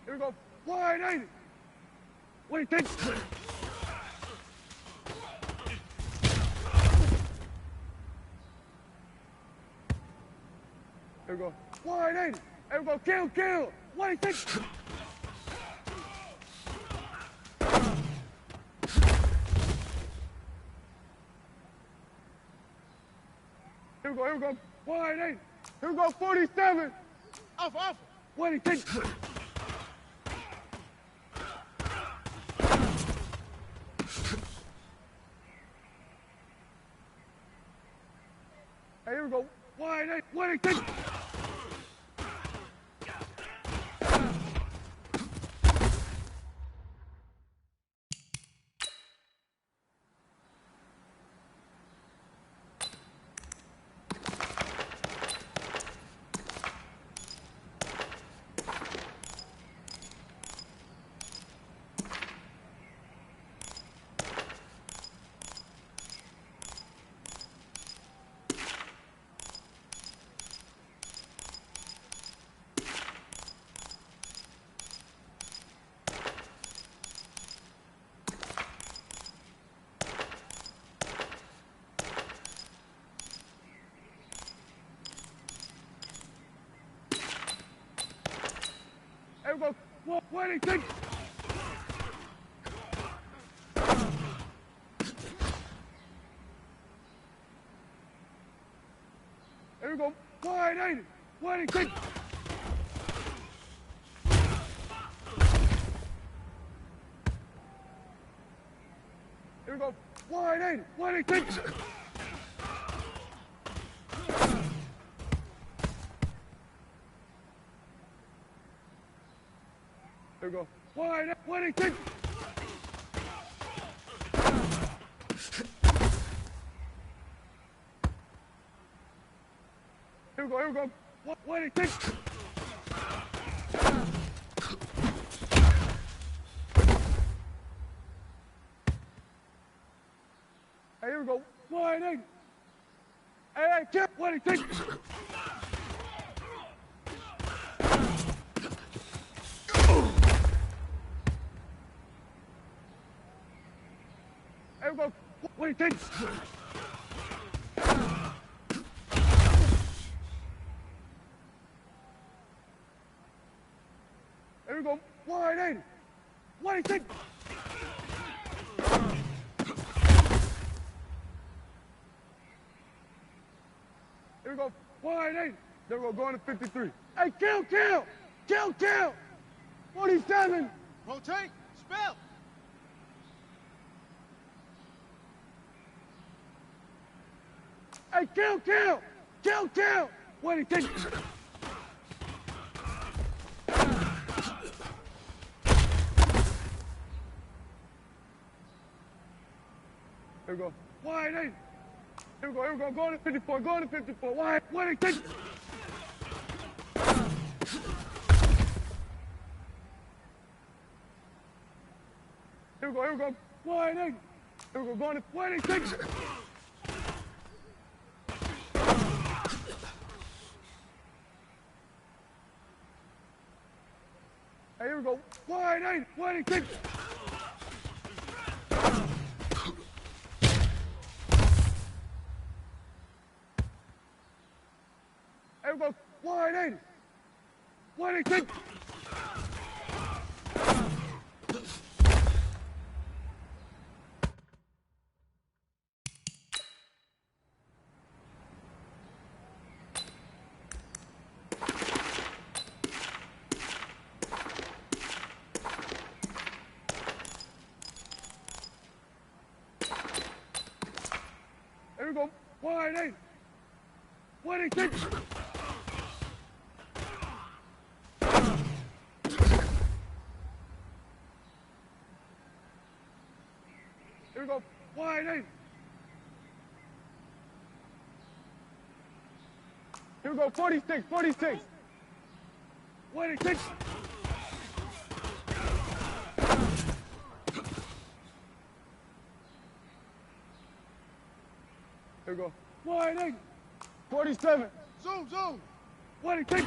B: Here we go. Wide 80. 186. Here we go. Wide 80. Here we go. Kill. 186. Here we go. Wide 8. Here we go. 47. Off. 186. we go. Wide 8. 1-8. There we go. 1-8. There we go. Wide 80. 1-8. There we go. Wide 80. 1-8. There we go. Wide 1-8. Here we go. Here we go. 1-8. Hey, here we go. 1-8. Hey, kill. 1-8. There we go. 1-8. There we go. 1-8. 1-8. There we go. 1-8. There we go. Going to 53. Hey, kill. 47.
E: Rotate. Spell.
B: Hey, kill. 1-8. There we go. 1-8. Here we go. Going to 54. 1-8. Here we go. 1-8. Here we go. Going to 1-8. Hey, here we go. 1-8. 1-8. Here we go. 1-8. 1-8. Here we go. 1-8. 1-8. Here we go. 1-8. Here we go. 46. 1-8. Here we go. 1-8. 47.
E: Zoom.
B: 1-8.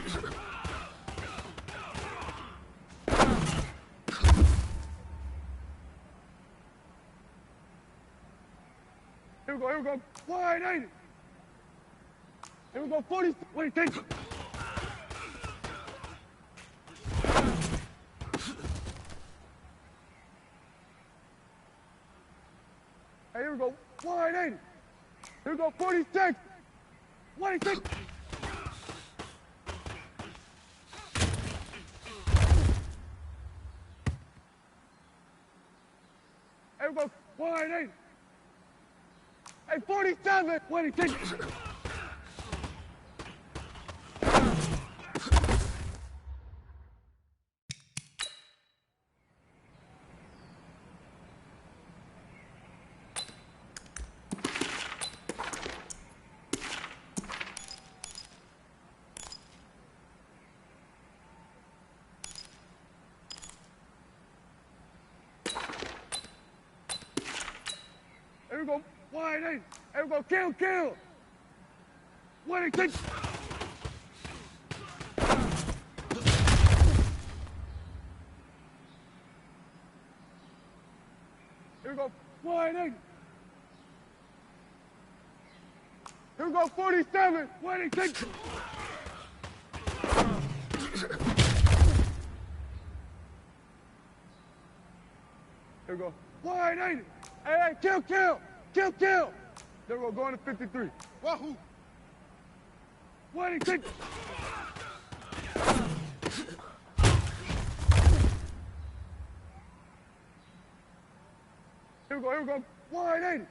B: Here we go. 1-8. Here we go. 40. 1-8. Hey, here we go. 1-8. Here we go. 46. 1-8. Here we go. 1-8. Hey, 47. 1-8. go 180. Here we go, kill. 180. Here we go, 180. Here we go, 47. 180. Here we go, 180. Hey, kill. There we go, going to 53.
E: Wahoo!
B: 180. Here we go, 180.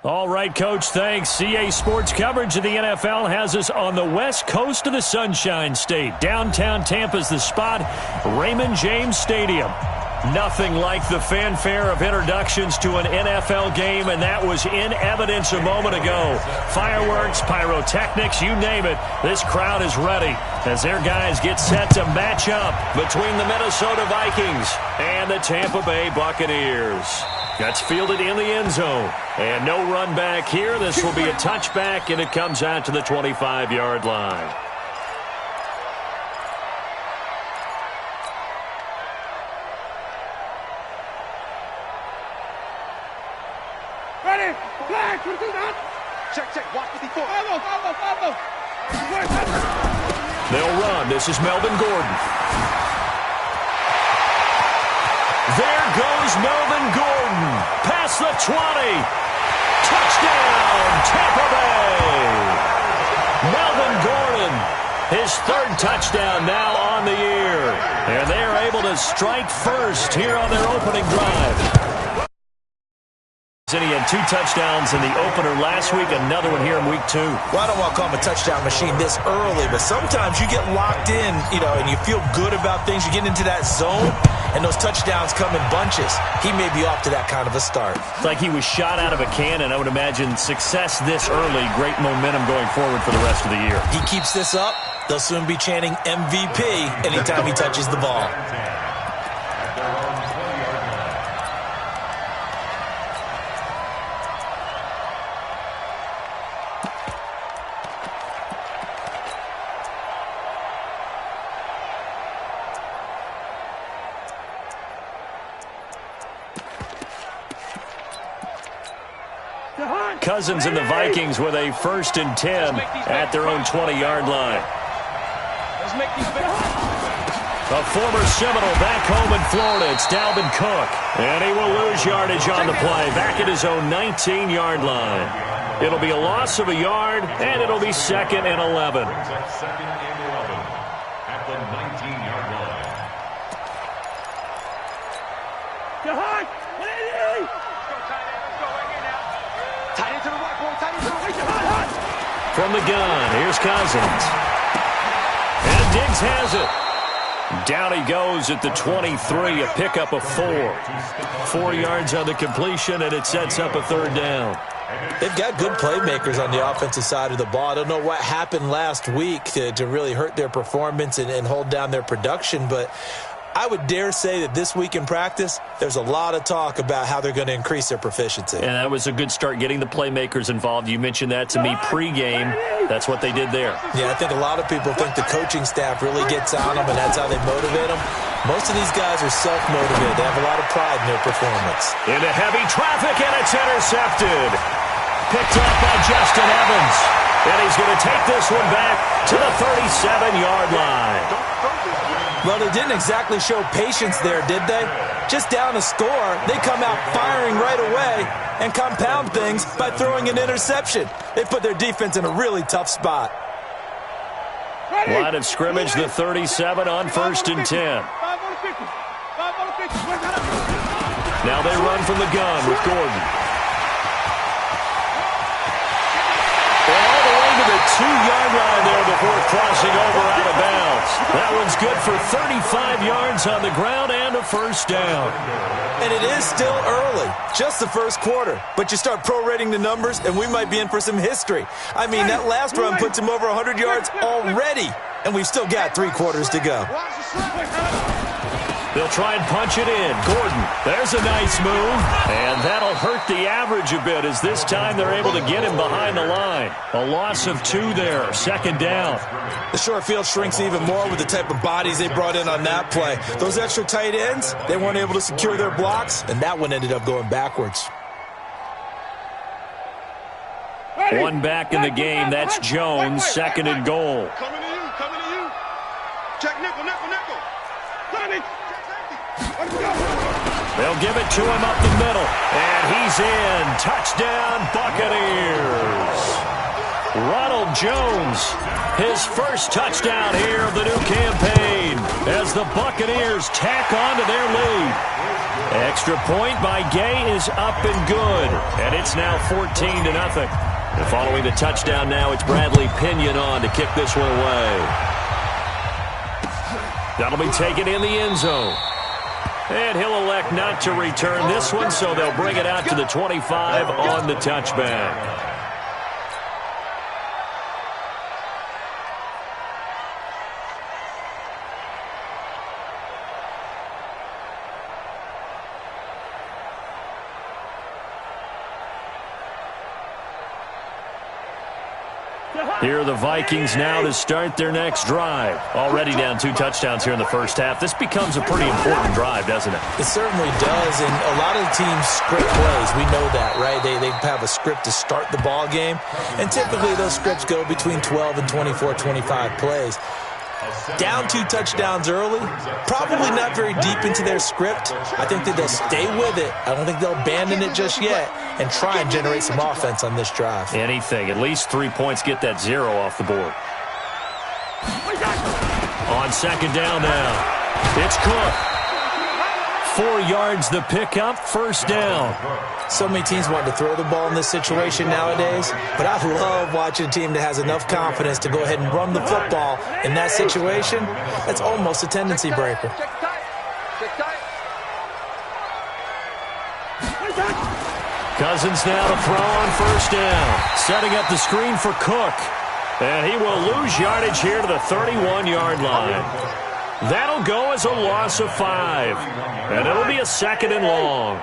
A: All right, Coach, thanks. CA Sports coverage of the NFL has us on the west coast of the Sunshine State. Downtown Tampa's the spot, Raymond James Stadium. Nothing like the fanfare of introductions to an NFL game, and that was in evidence a moment ago. Fireworks, pyrotechnics, you name it. This crowd is ready as their guys get set to match up between the Minnesota Vikings and the Tampa Bay Buccaneers. That's fielded in the end zone. And no run back here. This will be a touchback, and it comes out to the 25-yard line.
B: Ready? Flag!
E: Check. Watch the default.
B: Follow.
A: They'll run. This is Melvin Gordon. There goes Melvin Gordon. Past the 20. Touchdown, Tampa Bay. Melvin Gordon, his third touchdown now on the year. And they are able to strike first here on their opening drive. And he had 2 touchdowns in the opener last week, another one here in week 2.
C: Well, I don't want to call him a touchdown machine this early, but sometimes you get locked in, and you feel good about things. You get into that zone, and those touchdowns come in bunches. He may be off to that kind of a start.
A: It's like he was shot out of a cannon. I would imagine success this early, great momentum going forward for the rest of the year.
C: He keeps this up, they'll soon be chanting MVP anytime he touches the ball.
A: Cousins and the Vikings with a 1st and 10 at their own 20-yard line. A former Seminole back home in Florida. It's Dalvin Cook. And he will lose yardage on the play. Back at his own 19-yard line. It'll be a loss of a yard, and it'll be 2nd and 11.
D: Second and 11 at the 19-yard line.
A: From the gun, here's Cousins. And Diggs has it. Down he goes at the 23, a pickup of 4. 4 yards on the completion, and it sets up a 3rd down.
C: They've got good playmakers on the offensive side of the ball. I don't know what happened last week to really hurt their performance and hold down their production, but I would dare say that this week in practice, there's a lot of talk about how they're going to increase their proficiency.
A: And that was a good start getting the playmakers involved. You mentioned that to me pregame. That's what they did there.
C: Yeah, I think a lot of people think the coaching staff really gets on them, and that's how they motivate them. Most of these guys are self-motivated. They have a lot of pride in their performance.
A: Into heavy traffic, and it's intercepted. Picked up by Justin Evans. And he's going to take this one back to the 37-yard line.
C: Well, they didn't exactly show patience there, did they? Just down a score, they come out firing right away and compound things by throwing an interception. They put their defense in a really tough spot.
A: Line of scrimmage, the 37 on 1st and 10. Now they run from the gun with Gordon. All the way to the 2-yard line there before crossing over out of bounds. That one's good for 35 yards on the ground and a 1st down.
C: And it is still early, just the 1st quarter. But you start prorating the numbers, and we might be in for some history. I mean, that last run puts him over 100 yards already, and we've still got 3 quarters to go.
A: They'll try and punch it in. Gordon, there's a nice move. And that'll hurt the average a bit as this time they're able to get him behind the line. A loss of 2 there, 2nd down.
C: The short field shrinks even more with the type of bodies they brought in on that play. Those extra tight ends, they weren't able to secure their blocks, and that one ended up going backwards.
A: One back in the game. That's Jones, 2nd and goal.
E: Coming to you. Check nickel.
A: They'll give it to him up the middle. And he's in. Touchdown, Buccaneers. Ronald Jones, his first touchdown here of the new campaign as the Buccaneers tack on to their lead. Extra point by Gay is up and good, and it's now 14-0. And following the touchdown now, it's Bradley Pinion on to kick this one away. That'll be taken in the end zone. And he'll elect not to return this one, so they'll bring it out to the 25 on the touchback. Here are the Vikings now to start their next drive. Already down 2 touchdowns here in the first half. This becomes a pretty important drive, doesn't it?
C: It certainly does, and a lot of the teams script plays. We know that, right? They have a script to start the ball game, and typically those scripts go between 12 and 24, 25 plays. Down 2 touchdowns early, probably not very deep into their script. I think that they'll stay with it. I don't think they'll abandon it just yet and try and generate some offense on this drive.
A: Anything. At least 3 points, get that 0 off the board. On second down now, it's Cook. 4 yards the pickup, first down.
C: So many teams want to throw the ball in this situation nowadays, but I love watching a team that has enough confidence to go ahead and run the football in that situation. That's almost a tendency breaker.
A: Cousins now to throw on first down. Setting up the screen for Cook. And he will lose yardage here to the 31-yard line. That'll go as a loss of 5. And it'll be a 2nd and long.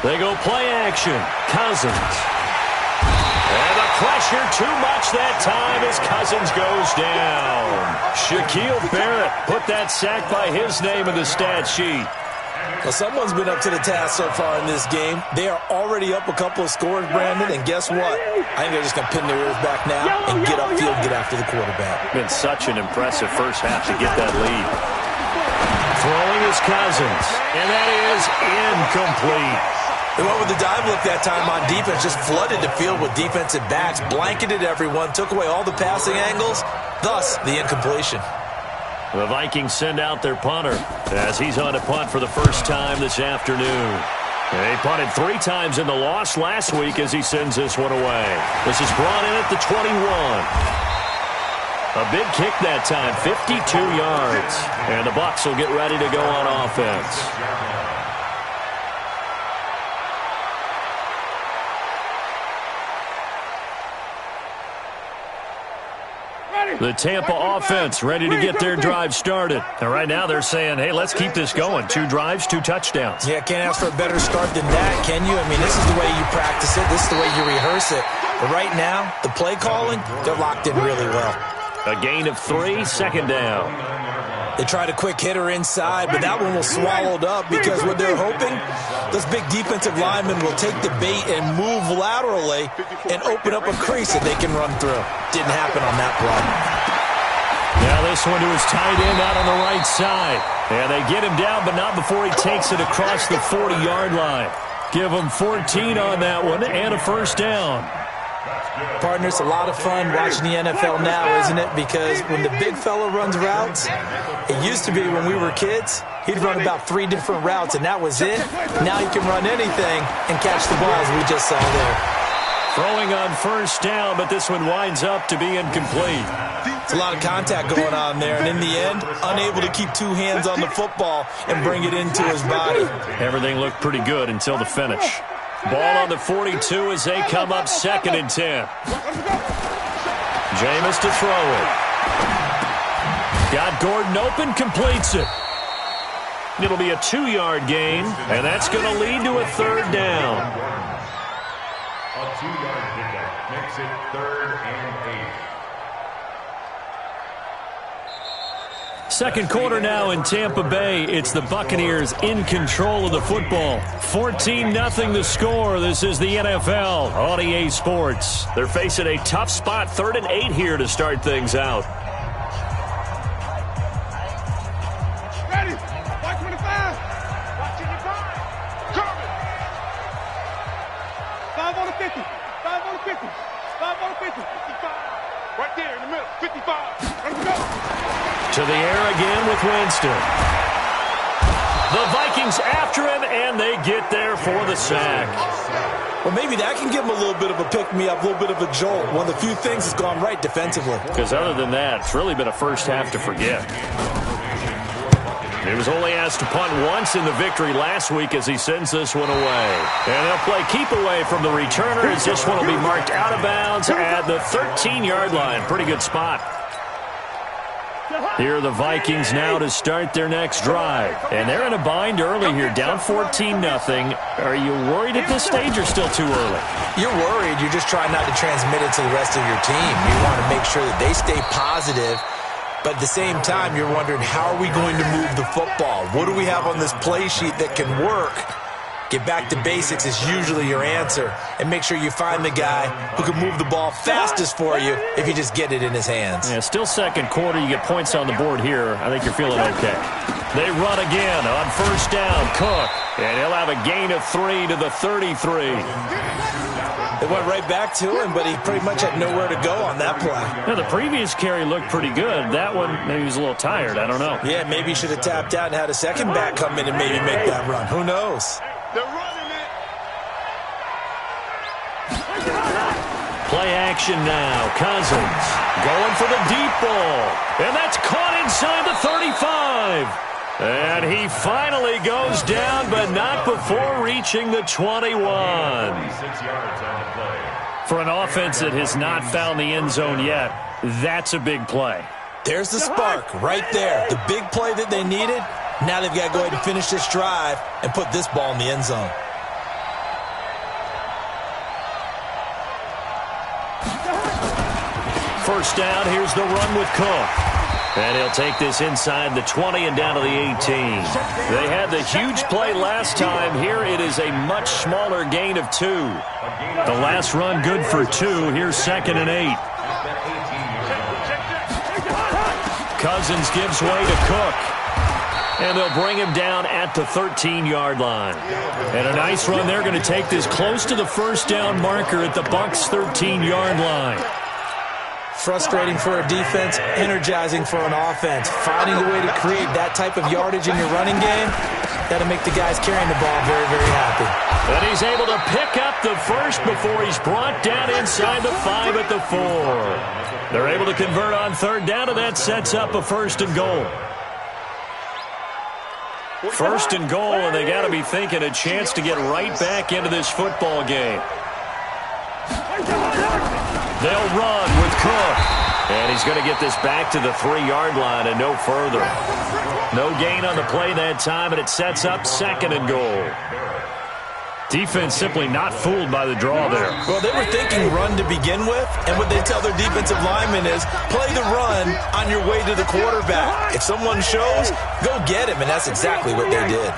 A: They go play action. Cousins. And the pressure too much that time as Cousins goes down. Shaquille Barrett put that sack by his name in the stat sheet.
C: Well, someone's been up to the task so far in this game. They are already up a couple of scores, Brandon, and guess what? I think they're just going to pin their ears back now and get upfield and get after the quarterback.
A: Been such an impressive first half to get that lead. Throwing is Cousins, and that is incomplete.
C: They went with the dive look that time on defense, just flooded the field with defensive backs, blanketed everyone, took away all the passing angles, thus the incompletion.
A: The Vikings send out their punter as he's on a punt for the first time this afternoon. They punted 3 times in the loss last week as he sends this one away. This is brought in at the 21. A big kick that time, 52 yards. And the Bucs will get ready to go on offense. The Tampa offense ready to get their drive started. And right now they're saying, hey, let's keep this going. 2 drives, 2 touchdowns.
C: Yeah, can't ask for a better start than that, can you? I mean, this is the way you practice it. This is the way you rehearse it. But right now, the play calling, they're locked in really well.
A: A gain of 3, second down.
C: They tried a quick hitter inside, but that one was swallowed up because what they're hoping, those big defensive linemen will take the bait and move laterally and open up a crease that they can run through. Didn't happen on that play.
A: Now this one to his tight end out on the right side. And they get him down, but not before he takes it across the 40-yard line. Give him 14 on that one and a first down.
C: Partner, it's a lot of fun watching the NFL now, isn't it? Because when the big fella runs routes, it used to be when we were kids, he'd run about 3 different routes, and that was it. Now he can run anything and catch the balls we just saw there.
A: Throwing on first down, but this one winds up to be incomplete.
C: It's a lot of contact going on there, and in the end, unable to keep 2 hands on the football and bring it into his body.
A: Everything looked pretty good until the finish. Ball on the 42 as they come up 2nd and 10. Jameis to throw it. Got Gordon open, completes it. It'll be a 2-yard gain, and that's going to lead to a 3rd down.
D: A 2-yard pickup makes it 3rd and 8.
A: Second quarter now in Tampa Bay. It's the Buccaneers in control of the football. 14-0 the score. This is the NFL on EA Sports. They're facing a tough spot, 3rd and 8 here to start things out.
B: Ready? Watch 25. Watch 25. Coming.
A: with Winston. The Vikings after him, and they get there for the sack.
C: Well, maybe that can give him a little bit of a pick-me-up, a little bit of a jolt. One of the few things that's gone right defensively.
A: Because other than that, it's really been a first half to forget. He was only asked to punt once in the victory last week as he sends this one away. And they'll play keep away from the returner as this one will be marked out of bounds at the 13-yard line. Pretty good spot. Here are the Vikings now to start their next drive. And they're in a bind early here, down 14-0. Are you worried at this stage or still too early?
C: You're worried. You're just trying not to transmit it to the rest of your team. You want to make sure that they stay positive. But at the same time, you're wondering, how are we going to move the football? What do we have on this play sheet that can work? Get back to basics is usually your answer. And make sure you find the guy who can move the ball fastest for you if you just get it in his hands.
A: Yeah, still second quarter. You get points on the board here. I think you're feeling okay. They run again on first down. Cook. And he'll have a gain of 3 to the 33.
C: They went right back to him, but he pretty much had nowhere to go on that play.
A: Now, the previous carry looked pretty good. That one, maybe he was a little tired. I don't know.
C: Yeah, maybe he should have tapped out and had a second back come in and maybe make that run. Who knows?
E: They're running it.
A: Play action now. Cousins going for the deep ball. And that's caught inside the 35. And he finally goes down, but not before reaching the 21.
D: 26 yards on the play.
A: For an offense that has not found the end zone yet, that's a big play.
C: There's the spark right there. The big play that they needed. Now they've got to go ahead and finish this drive and put this ball in the end zone.
A: First down, here's the run with Cook. And he'll take this inside the 20 and down to the 18. They had the huge play last time. Here it is a much smaller gain of 2. The last run good for 2. Here's 2nd and 8. Cousins gives way to Cook. And they'll bring him down at the 13-yard line. And a nice run. They're going to take this close to the first down marker at the Bucs' 13-yard line.
C: Frustrating for a defense, energizing for an offense. Finding a way to create that type of yardage in your running game, that'll make the guys carrying the ball very, very happy.
A: And he's able to pick up the first before he's brought down inside the 5 at the 4. They're able to convert on third down, and that sets up a 1st and goal. 1st and goal, and they got to be thinking a chance to get right back into this football game. They'll run with Cook. And he's going to get this back to the 3-yard line and no further. No gain on the play that time, and it sets up 2nd and goal. Defense simply not fooled by the draw there.
C: Well, they were thinking run to begin with, and what they tell their defensive linemen is play the run on your way to the quarterback. If someone shows, go get him, and that's exactly what they did.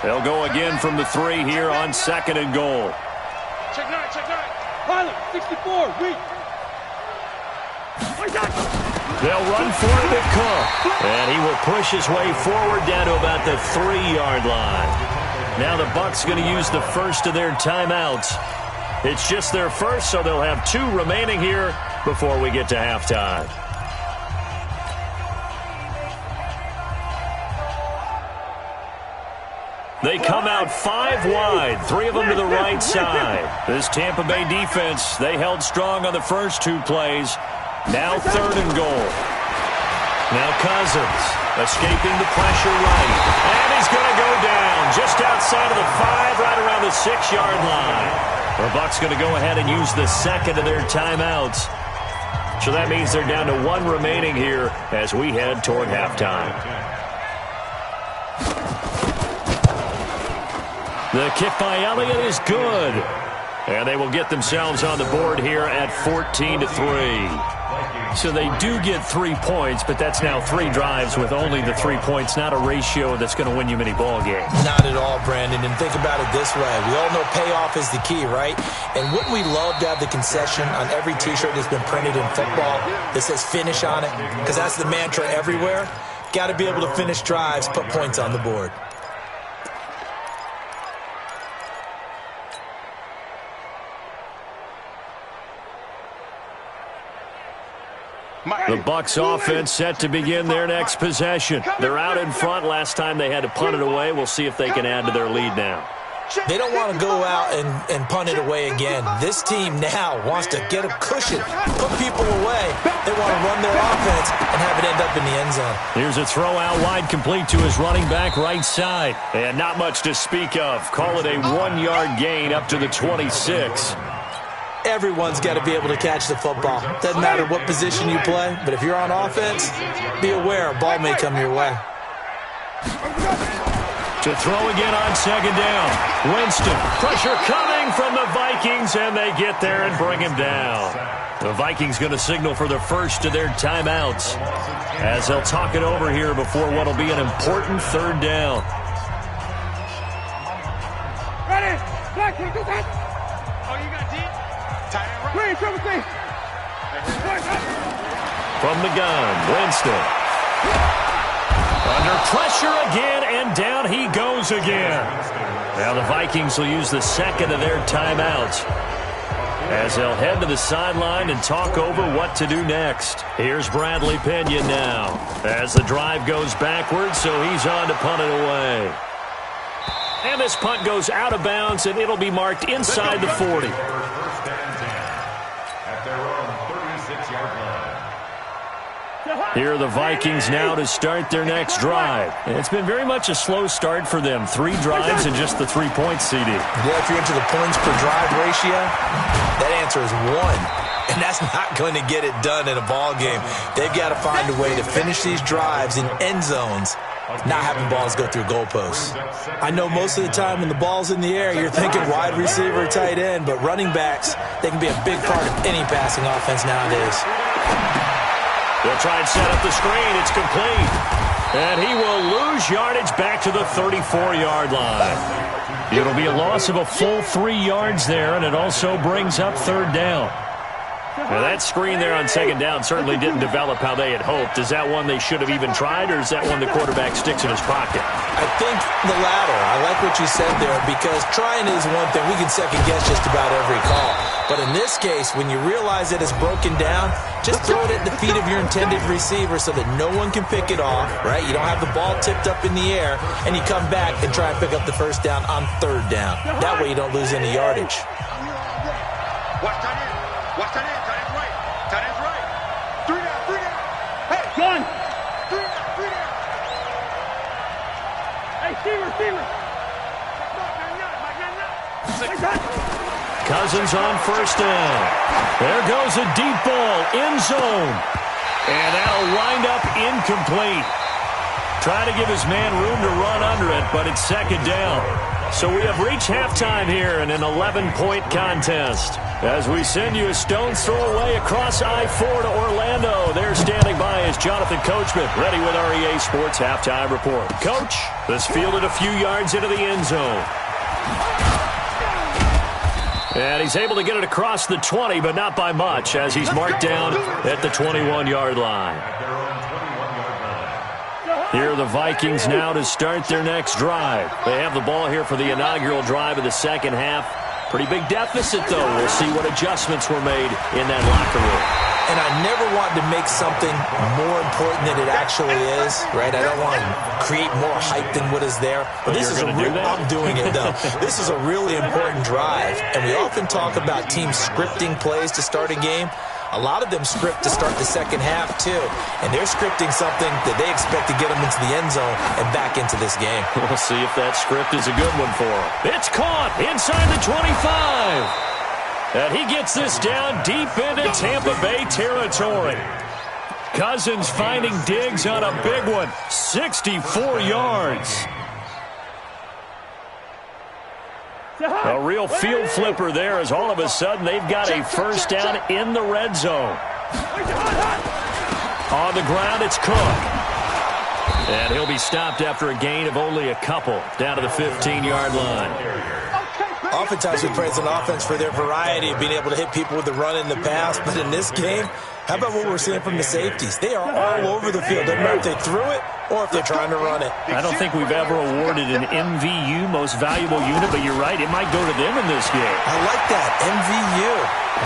A: They'll go again from the 3 here on 2nd and goal.
E: Check 9, check 9.
B: Pilot, 64, weak.
A: They'll run for it with Cook. And he will push his way forward down to about the 3-yard line. Now the Bucs going to use the first of their timeouts. It's just their first, so they'll have 2 remaining here before we get to halftime. They come out 5 wide, 3 of them to the right side. This Tampa Bay defense, they held strong on the first 2 plays. Now 3rd and goal. Now Cousins escaping the pressure right. And he's going to go down just outside of the 5, right around the 6-yard line. The Bucs going to go ahead and use the 2nd of their timeouts. So that means they're down to 1 remaining here as we head toward halftime. The kick by Elliott is good. And they will get themselves on the board here at 14-3. So they do get 3 points, but that's now 3 drives with only the 3 points, not a ratio that's going to win you many ball games.
C: Not at all, Brandon. And think about it this way. We all know payoff is the key, right? And wouldn't we love to have the concession on every T-shirt that's been printed in football that says finish on it? Because that's the mantra everywhere. Got to be able to finish drives, put points on the board.
A: The Bucs offense set to begin their next possession. They're out in front. Last time they had to punt it away. We'll see if they can add to their lead now.
C: They don't want to go out and punt it away again. This team now wants to get a cushion, put people away. They want to run their offense and have it end up in the end zone.
A: Here's a throw out wide, complete to his running back right side. And not much to speak of. Call it a 1-yard gain up to the 26.
C: Everyone's got to be able to catch the football. Doesn't matter what position you play, but if you're on offense, be aware a ball may come your way.
A: To throw again on second down. Winston, pressure coming from the Vikings, and they get there and bring him down. The Vikings going to signal for the first of their timeouts as they'll talk it over here before what will be an important third down.
B: Ready? Black, take this.
E: Oh, you got deep? Tight end right.
B: Green, triple C.
A: From the gun, Winston. Under pressure again, and down he goes again. Now the Vikings will use the second of their timeouts as they'll head to the sideline and talk over what to do next. Here's Bradley Pena now as the drive goes backwards, so he's on to punt it away. And this punt goes out of bounds, and it'll be marked inside the 40. Here are the Vikings now to start their next drive. It's been very much a slow start for them. 3 drives and just the 3 points, CD.
C: Yeah, if you're into the points per drive ratio, that answer is 1. And that's not going to get it done in a ball game. They've got to find a way to finish these drives in end zones, not having balls go through goalposts. I know most of the time when the ball's in the air, you're thinking wide receiver, tight end, but running backs, they can be a big part of any passing offense nowadays.
A: They'll try and set up the screen. It's complete. And he will lose yardage back to the 34-yard line. It'll be a loss of a full 3 yards there, and it also brings up third down. Now, that screen there on second down certainly didn't develop how they had hoped. Is that one they should have even tried, or is that one the quarterback sticks in his pocket?
C: I think the latter. I like what you said there, because trying is one thing. We can second-guess just about every call. But in this case, when you realize that it's broken down, just throw it at the feet of your intended receiver so that no one can pick it off, right? You don't have the ball tipped up in the air, and you come back and try and pick up the first down on third down. That way you don't lose any yardage.
E: Watch tight end. Watch tight end. Tight end's right. Tight end's right. 3 down. 3 down. Hey,
B: Gun.
E: 3 down. 3 down.
B: Hey, receiver.
A: Cousins on first down. There goes a deep ball, end zone. And that'll wind up incomplete. Trying to give his man room to run under it, but it's second down. So we have reached halftime here in an 11-point contest. As we send you a stone's throw away across I-4 to Orlando. There standing by is Jonathan Coachman, ready with our EA Sports Halftime Report. Coach, this fielded a few yards into the end zone. And he's able to get it across the 20, but not by much, as he's marked down at the 21-yard line. Here are the Vikings now to start their next drive. They have the ball here for the inaugural drive of the second half. Pretty big deficit, though. We'll see what adjustments were made in that locker room.
C: And I never want to make something more important than it actually is, right? I don't want to create more hype than what is there. But this is I'm doing it, though. This is a really important drive. And we often talk about teams scripting plays to start a game. A lot of them script to start the second half, too. And they're scripting something that they expect to get them into the end zone and back into this game.
A: We'll see if that script is a good one for them. It's caught inside the 25. And he gets this down deep into Tampa Bay territory. Cousins finding Diggs on a big one. 64 yards. A real field flipper there, as all of a sudden they've got a first down in the red zone. On the ground, it's Cook. And he'll be stopped after a gain of only a couple, down to the 15-yard line.
C: Oftentimes we praise an offense for their variety of being able to hit people with the run in the pass, but in this game, how about what we're seeing from the safeties? They are all over the field. Doesn't matter if they threw it or if they're trying to run it.
A: I don't think we've ever awarded an MVU, most valuable unit, but you're right, it might go to them in this game.
C: I like that, MVU.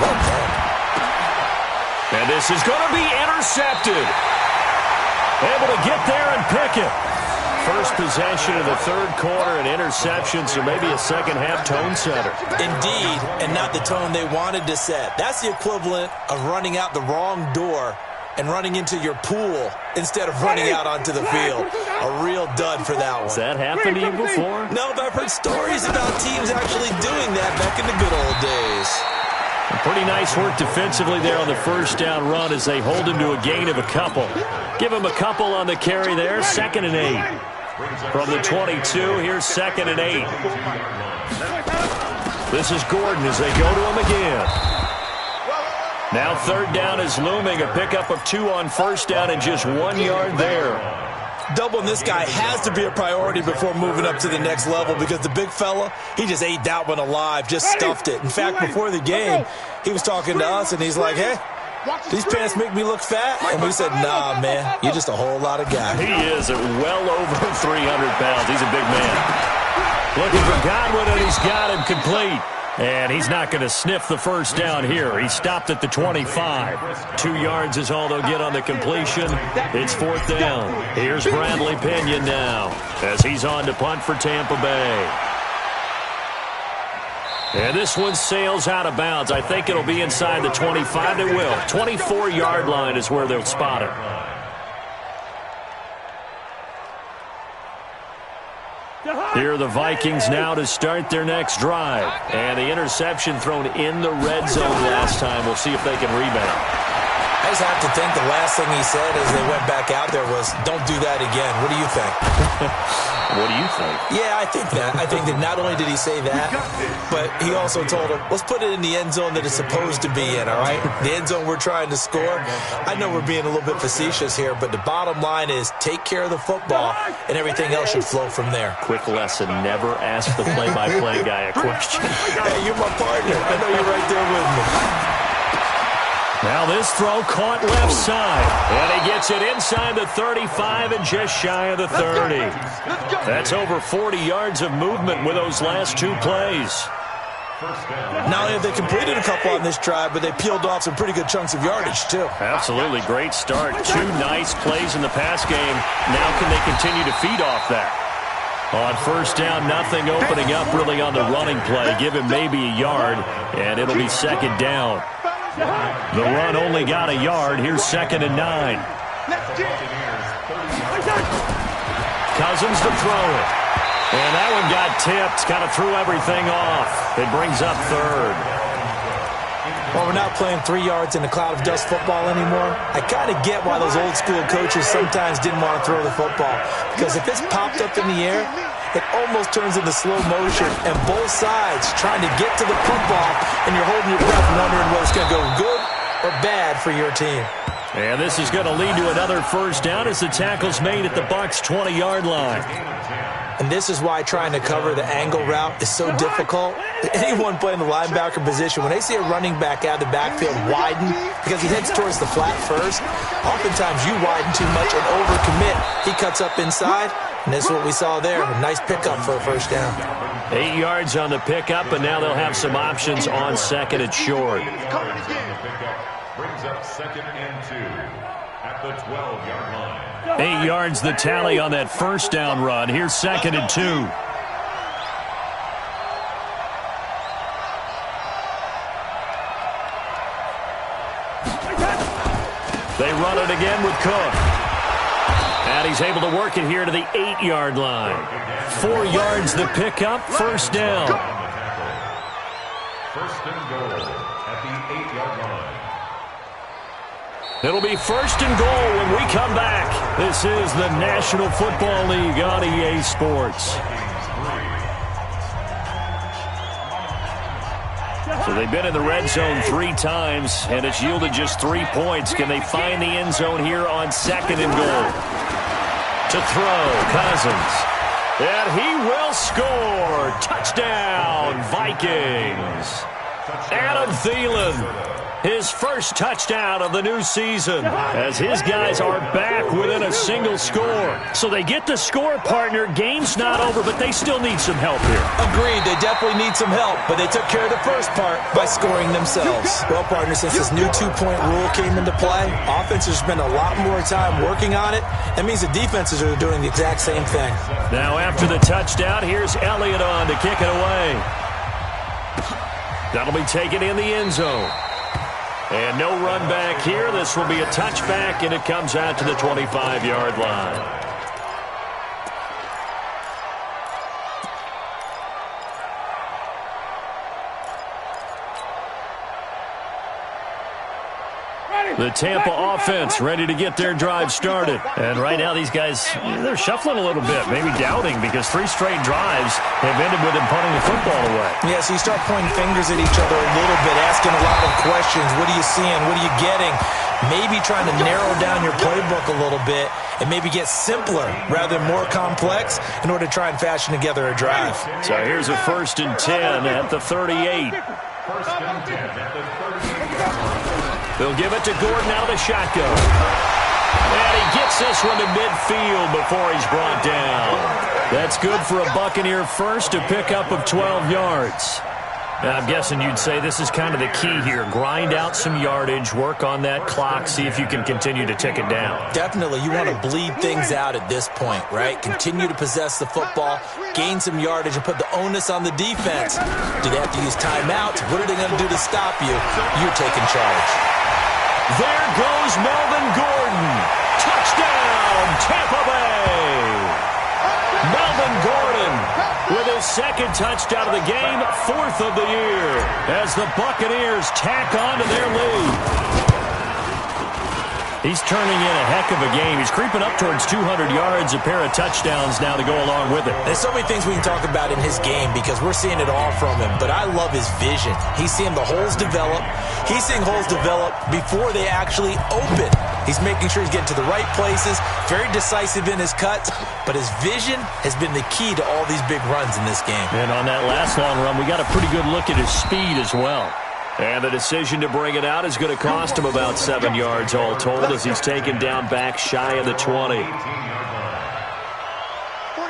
C: Well done.
A: And this is going to be intercepted. Able to get there and pick it. First possession of the third quarter, an interception, so maybe a second-half tone setter.
C: Indeed, and not the tone they wanted to set. That's the equivalent of running out the wrong door and running into your pool instead of running out onto the field. A real dud for that one.
A: Has that happened to you before?
C: No, but I've heard stories about teams actually doing that back in the good old days.
A: Pretty nice work defensively there on the first down run as they hold him to a gain of a couple. Give him a couple on the carry there, 2nd and 8. From the 22, here's 2nd and 8. This is Gordon as they go to him again. Now 3rd down is looming, a pickup of 2 on first down and just 1 yard there.
C: Doubling this guy has to be a priority before moving up to the next level because the big fella, he just ate that one alive, just stuffed it. In fact, before the game, he was talking to us, and he's like, hey, these pants make me look fat? And we said, nah, man, you're just a whole lot of guy.
A: He is at well over 300 pounds. He's a big man. Looking for Godwin, and he's got him complete. And he's not going to sniff the first down here. He stopped at the 25. 2 yards is all they'll get on the completion. It's 4th down. Here's Bradley Pinion now as he's on to punt for Tampa Bay. And this one sails out of bounds. I think it'll be inside the 25. It will. 24-yard line is where they'll spot it. Here are the Vikings now to start their next drive. And the interception thrown in the red zone last time. We'll see if they can rebound.
C: I just have to think the last thing he said as they went back out there was, don't do that again. What do you think?
A: What do you think?
C: Yeah, I think that. I think that not only did he say that, but he also told him, let's put it in the end zone that it's supposed to be in, all right? The end zone we're trying to score. I know we're being a little bit facetious here, but the bottom line is take care of the football, and everything else should flow from there.
A: Quick lesson, never ask the play-by-play guy a question.
C: Hey, you're my partner. I know you're right there with me.
A: Now this throw caught left side. And he gets it inside the 35 and just shy of the 30. That's over 40 yards of movement with those last 2 plays.
C: Not only have they completed a couple on this drive, but they peeled off some pretty good chunks of yardage, too.
A: Absolutely. Great start. 2 nice plays in the pass game. Now can they continue to feed off that? On first down, nothing opening up really on the running play. Give him maybe a yard, and it'll be 2nd down. The run only got a yard. Here's 2nd and 9. Cousins to throw it. And that one got tipped. Kind of threw everything off. It brings up 3rd.
C: Well, we're not playing 3 yards in a cloud of dust football anymore. I kind of get why those old school coaches sometimes didn't want to throw the football. Because if it's popped up in the air, it almost turns into slow motion. And both sides trying to get to the football, and you're holding your breath wondering whether it's going to go good or bad for your team.
A: And this is going to lead to another first down as the tackle's made at the Bucs' 20-yard line.
C: And this is why trying to cover the angle route is so difficult. Anyone playing the linebacker position, when they see a running back out of the backfield widen because he heads towards the flat first, oftentimes you widen too much and overcommit. He cuts up inside, and this is what we saw there. A nice pickup for a first down.
A: 8 yards on the pickup, and now they'll have some options on 2nd and short.
D: Brings up 2nd and 2 at the 12-yard line.
A: 8 yards the tally on that first down run. Here's 2nd and 2. They run it again with Cook. And he's able to work it here to the 8-yard line. 4 yards the pickup, first down.
D: First and goal at the 8-yard line.
A: It'll be first and goal when we come back. This is the National Football League on EA Sports. So they've been in the red zone 3 times, and it's yielded just 3 points. Can they find the end zone here on 2nd and goal? To throw, Cousins. And he will score. Touchdown, Vikings. Adam Thielen. his first touchdown of the new season, as his guys are back within a single score. So they get the score, partner. Game's not over, but they still need some help here.
C: Agreed. They definitely need some help, but they took care of the first part by scoring themselves. Well, partner, since this new two-point rule came into play, offenses spend a lot more time working on it. That means the defenses are doing the exact same thing.
A: Now after the touchdown, here's Elliott on to kick it away. That'll be taken in the end zone. And no run back here. This will be a touchback, and it comes out to the 25-yard line. The Tampa offense ready to get their drive started. And right now these guys, they're shuffling a little bit, maybe doubting, because 3 straight drives have ended with them punting the football away.
C: Yeah, so you start pointing fingers at each other a little bit, asking a lot of questions. What are you seeing? What are you getting? Maybe trying to narrow down your playbook a little bit and maybe get simpler rather than more complex in order to try and fashion together a drive.
A: So here's a 1st and 10 at the 38.
D: 1st and 10 at the 38.
A: They'll give it to Gordon out of the shotgun. And he gets this one to midfield before he's brought down. That's good for a Buccaneer first, a pickup of 12 yards. Now, I'm guessing you'd say this is kind of the key here. Grind out some yardage, work on that clock, see if you can continue to tick it down.
C: Definitely. You want to bleed things out at this point, right? Continue to possess the football, gain some yardage, and put the onus on the defense. Do they have to use timeouts? What are they going to do to stop you? You're taking charge.
A: There goes Melvin Gordon. Touchdown, Tampa Bay. Melvin Gordon with his 2nd touchdown of the game, 4th of the year, as the Buccaneers tack on to their lead. He's turning in a heck of a game. He's creeping up towards 200 yards, a pair of touchdowns now to go along with it.
C: There's so many things we can talk about in his game because we're seeing it all from him, but I love his vision. He's seeing the holes develop. He's seeing holes develop before they actually open. He's making sure he's getting to the right places, very decisive in his cuts, but his vision has been the key to all these big runs in this game.
A: And on that last long run, we got a pretty good look at his speed as well. And the decision to bring it out is going to cost him about 7 yards all told as he's taken down back shy of the 20.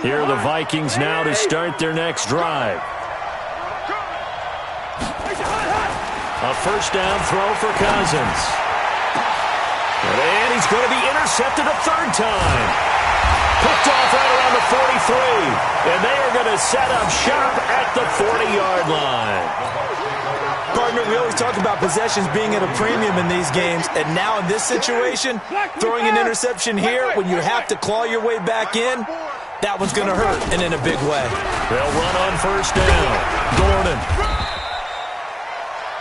A: Here are the Vikings now to start their next drive. A 1st down throw for Cousins. And he's going to be intercepted a 3rd time. Picked off right around the 43. And they are going to set up shop at the 40-yard line.
C: Partner, we always talk about possessions being at a premium in these games, and now in this situation, throwing an interception here when you have to claw your way back in, that one's going to hurt, and in a big way.
A: They'll run on 1st down. Gordon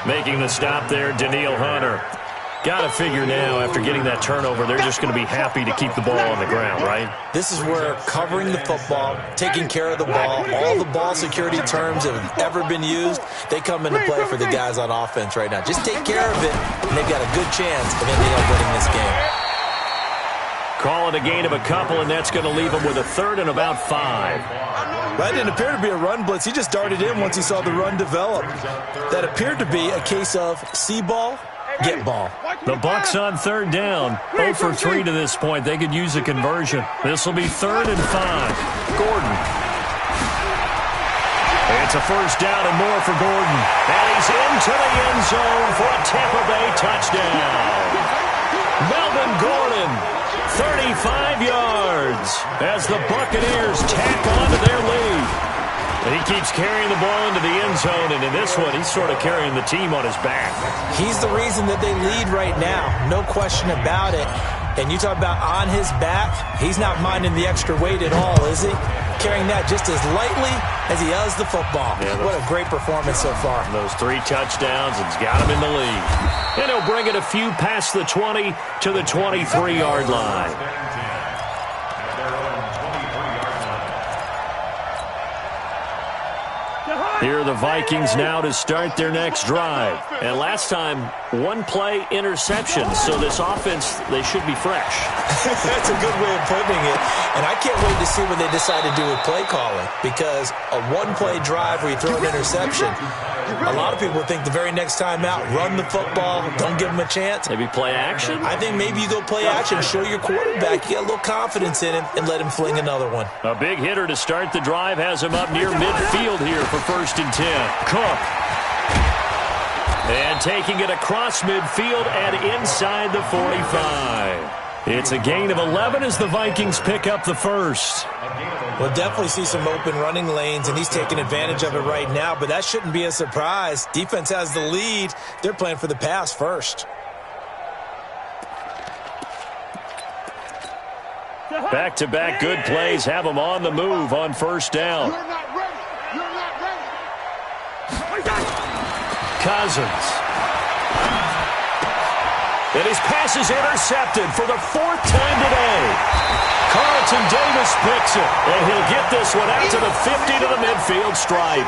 A: making the stop there, Danielle Hunter. Got to figure now, after getting that turnover, they're just going to be happy to keep the ball on the ground, right?
C: This is where covering the football, taking care of the ball, all the ball security terms that have ever been used, they come into play for the guys on offense right now. Just take care of it, and they've got a good chance of ending up winning this game.
A: Call it a gain of a couple, and that's going to leave them with a 3rd and about 5.
C: That didn't appear to be a run blitz. He just darted in once he saw the run develop. That appeared to be a case of see ball, get ball.
A: The Bucs on 3rd down. 0 for 3 to this point. They could use a conversion. This will be 3rd and 5. Gordon. It's a 1st down and more for Gordon. And he's into the end zone for a Tampa Bay touchdown. Melvin Gordon, 35 yards as the Buccaneers tack on to their lead. And he keeps carrying the ball into the end zone, and in this one, he's sort of carrying the team on his back.
C: He's the reason that they lead right now, no question about it. And you talk about on his back, he's not minding the extra weight at all, is he? Carrying that just as lightly as he does the football. Yeah, what a great performance so far.
A: Those 3 touchdowns, it's got him in the lead. And he'll bring it a few past the 20 to the 23-yard line. Here are the Vikings now to start their next drive. And last time, one-play interception. So this offense, they should be fresh.
C: That's a good way of putting it. And I can't wait to see what they decide to do with play calling. Because a one-play drive where you throw an interception, a lot of people think the very next time out, run the football, don't give them a chance.
A: Maybe play action?
C: I think maybe you go play action, show your quarterback, you get a little confidence in him, and let him fling another one.
A: A big hitter to start the drive has him up near midfield here for 1st and 10. Cook. And taking it across midfield and inside the 45. It's a gain of 11 as the Vikings pick up the first.
C: We'll definitely see some open running lanes, and he's taking advantage of it right now, but that shouldn't be a surprise. Defense has the lead. They're playing for the pass first.
A: Back-to-back good plays have them on the move on 1st down.
B: You're not ready. You're not ready.
A: Cousins. And his pass is intercepted for the 4th time today. Carlton Davis picks it, and he'll get this one out to the 50 to the midfield stripe.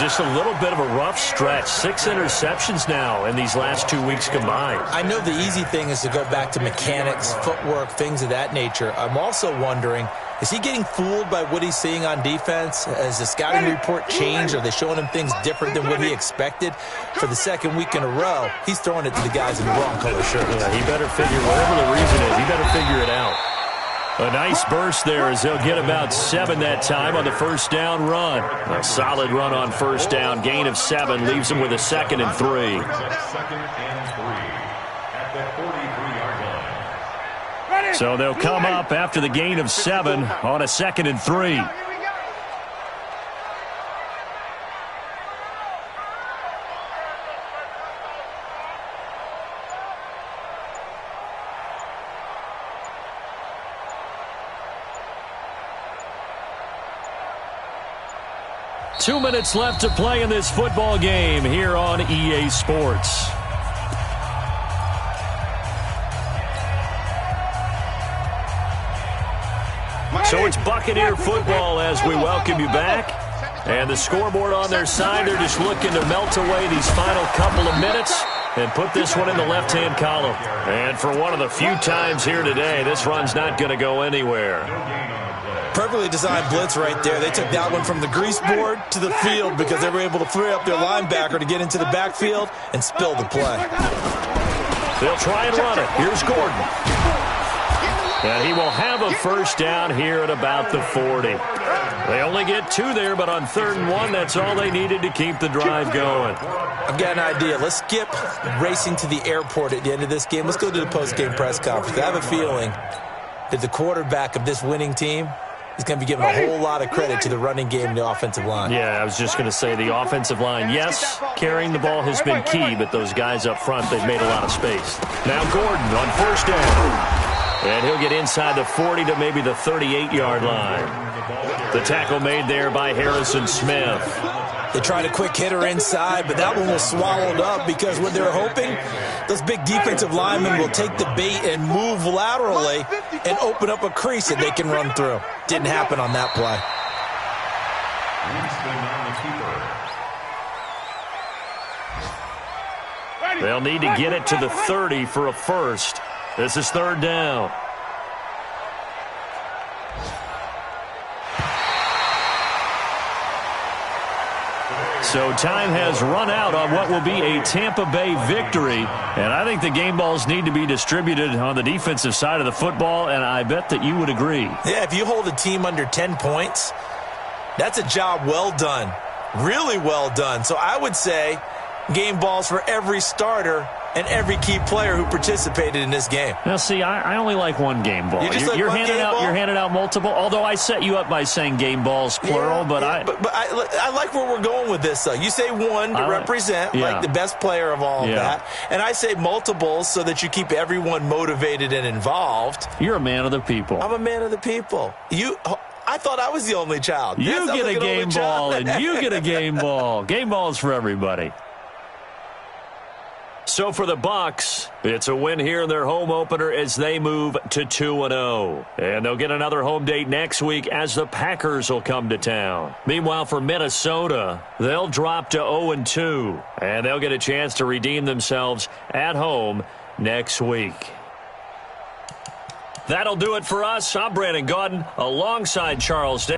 A: Just a little bit of a rough stretch. 6 interceptions now in these last 2 weeks combined.
C: I know the easy thing is to go back to mechanics, footwork, things of that nature. I'm also wondering, is he getting fooled by what he's seeing on defense? Has the scouting report changed? Are they showing him things different than what he expected? For the 2nd week in a row, he's throwing it to the guys in the wrong color shirts.
A: Yeah, he better figure, whatever the reason is, he better figure it out. A nice burst there as they'll get about 7 that time on the 1st down run. A solid run on 1st down. Gain of 7 leaves them with a 2nd and 3.
D: 2nd and 3 at the 43-yard line.
A: So they'll come up after the gain of 7 on a 2nd and 3. Two minutes left to play in this football game here on EA Sports. So it's Buccaneer football as we welcome you back. And the scoreboard on their side, they're just looking to melt away these final couple of minutes and put this one in the left-hand column. And for one of the few times here today, this run's not going to go anywhere.
C: Perfectly designed blitz right there. They took that one from the grease board to the field because they were able to free up their linebacker to get into the backfield and spill the play.
A: They'll try and run it. Here's Gordon. And he will have a 1st down here at about the 40. They only get 2 there, but on 3rd and 1, that's all they needed to keep the drive going.
C: I've got an idea. Let's skip racing to the airport at the end of this game. Let's go to the post-game press conference. I have a feeling that the quarterback of this winning team is going to be giving a whole lot of credit to the running game and the offensive line.
A: Yeah, I was just going to say the offensive line, yes, carrying the ball has been key, but those guys up front, they've made a lot of space. Now Gordon on 1st down. And he'll get inside the 40 to maybe the 38-yard line. The tackle made there by Harrison Smith.
C: They tried a quick hitter inside, but that one was swallowed up because what they're hoping, those big defensive linemen will take the bait and move laterally and open up a crease that they can run through. Didn't happen on that play.
A: They'll need to get it to the 30 for a first. This is 3rd down. So time has run out on what will be a Tampa Bay victory. And I think the game balls need to be distributed on the defensive side of the football, and I bet that you would agree.
C: Yeah, if you hold a team under 10 points, that's a job well done. Really well done. So I would say game balls for every starter and every key player who participated in this game.
A: Now, see, I only like one game ball.
C: You're
A: handing out multiple. Although I set you up by saying game balls plural, but
C: I like where we're going with this. Though you say one to represent like the best player of all of that, and I say multiples so that you keep everyone motivated and involved.
A: You're a man of the people.
C: I'm a man of the people. I thought I was the only child.
A: You get a game ball, and you get a game ball. Game balls for everybody. So for the Bucks, it's a win here in their home opener as they move to 2-0. And they'll get another home date next week as the Packers will come to town. Meanwhile, for Minnesota, they'll drop to 0-2. And they'll get a chance to redeem themselves at home next week. That'll do it for us. I'm Brandon Gaudin alongside Charles Day.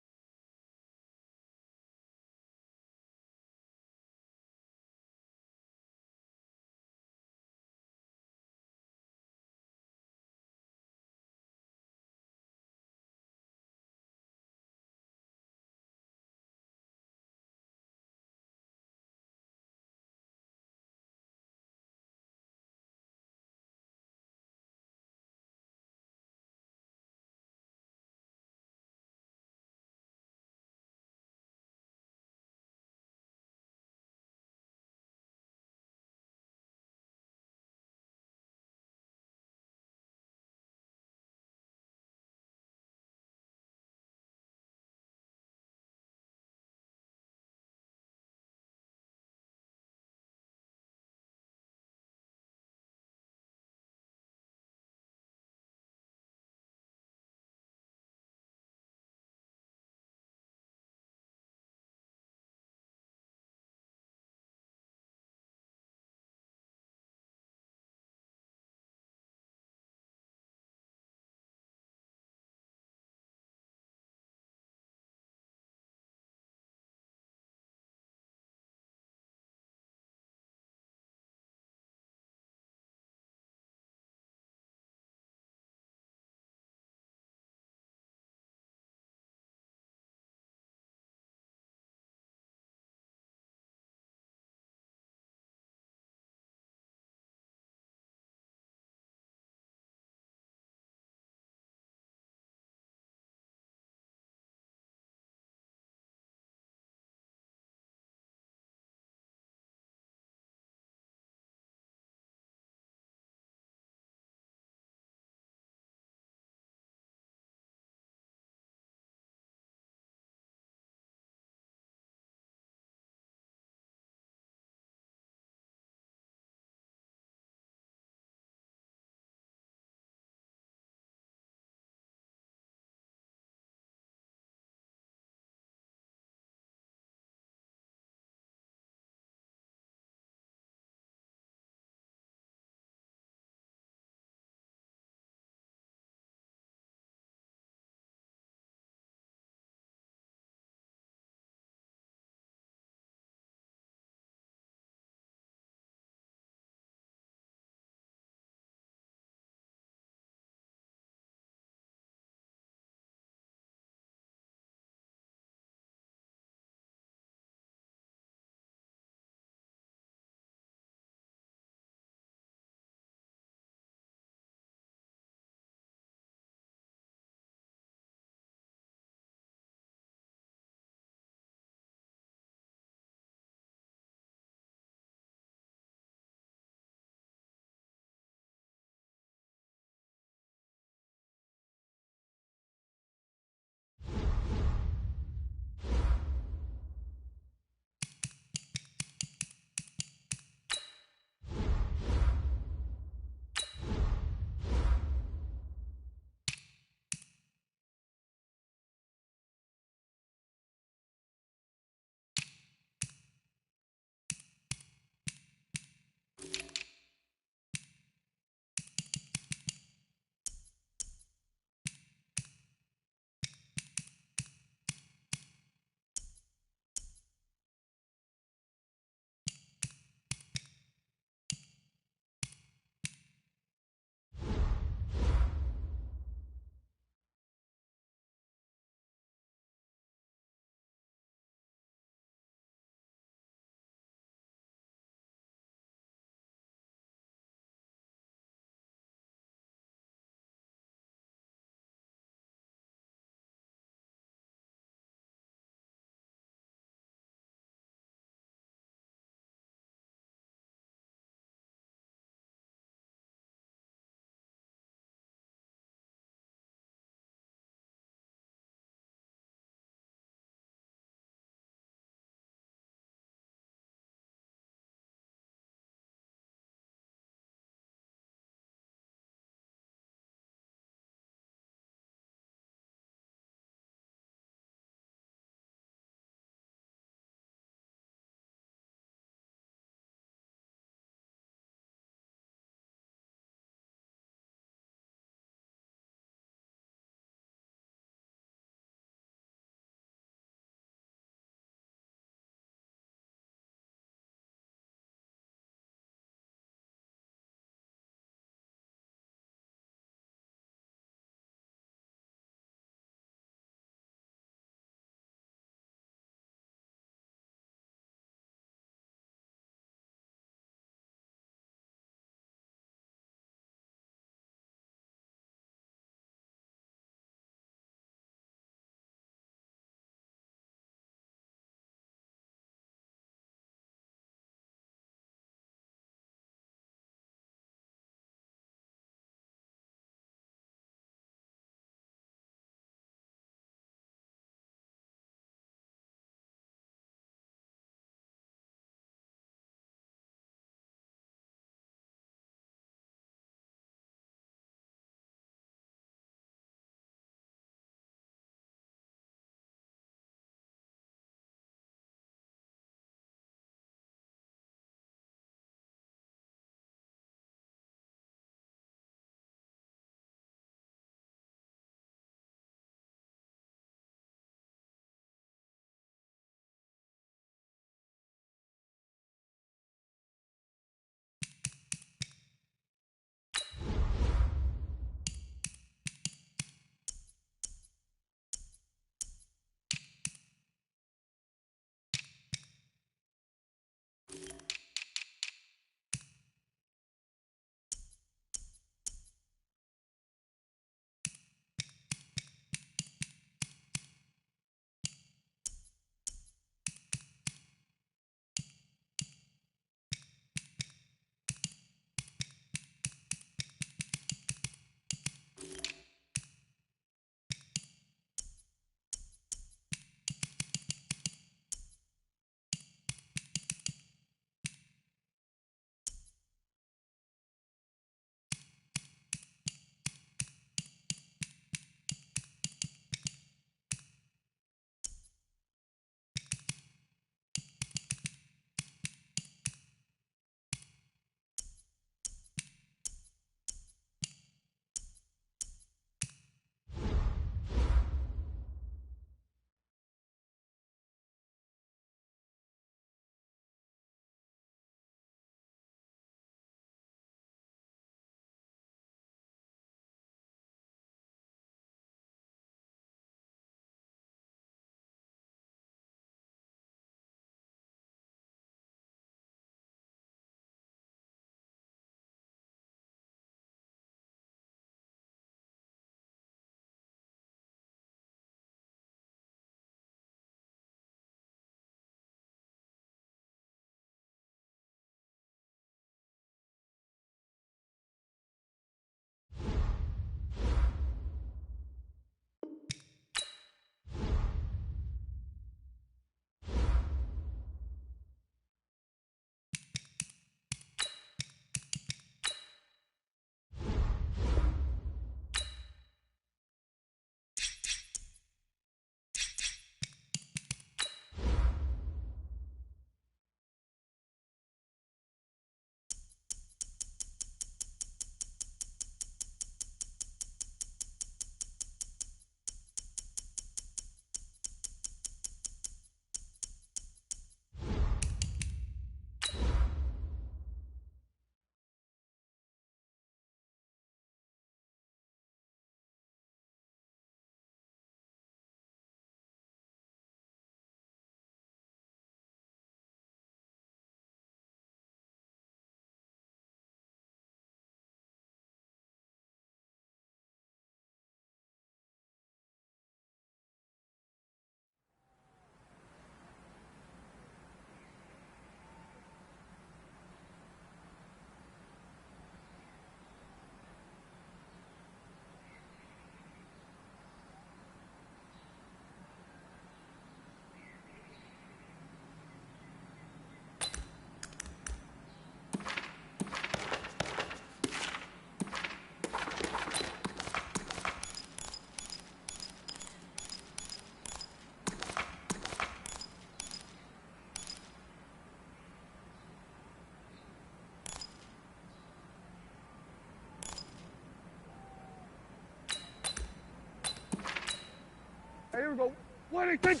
B: What do you think?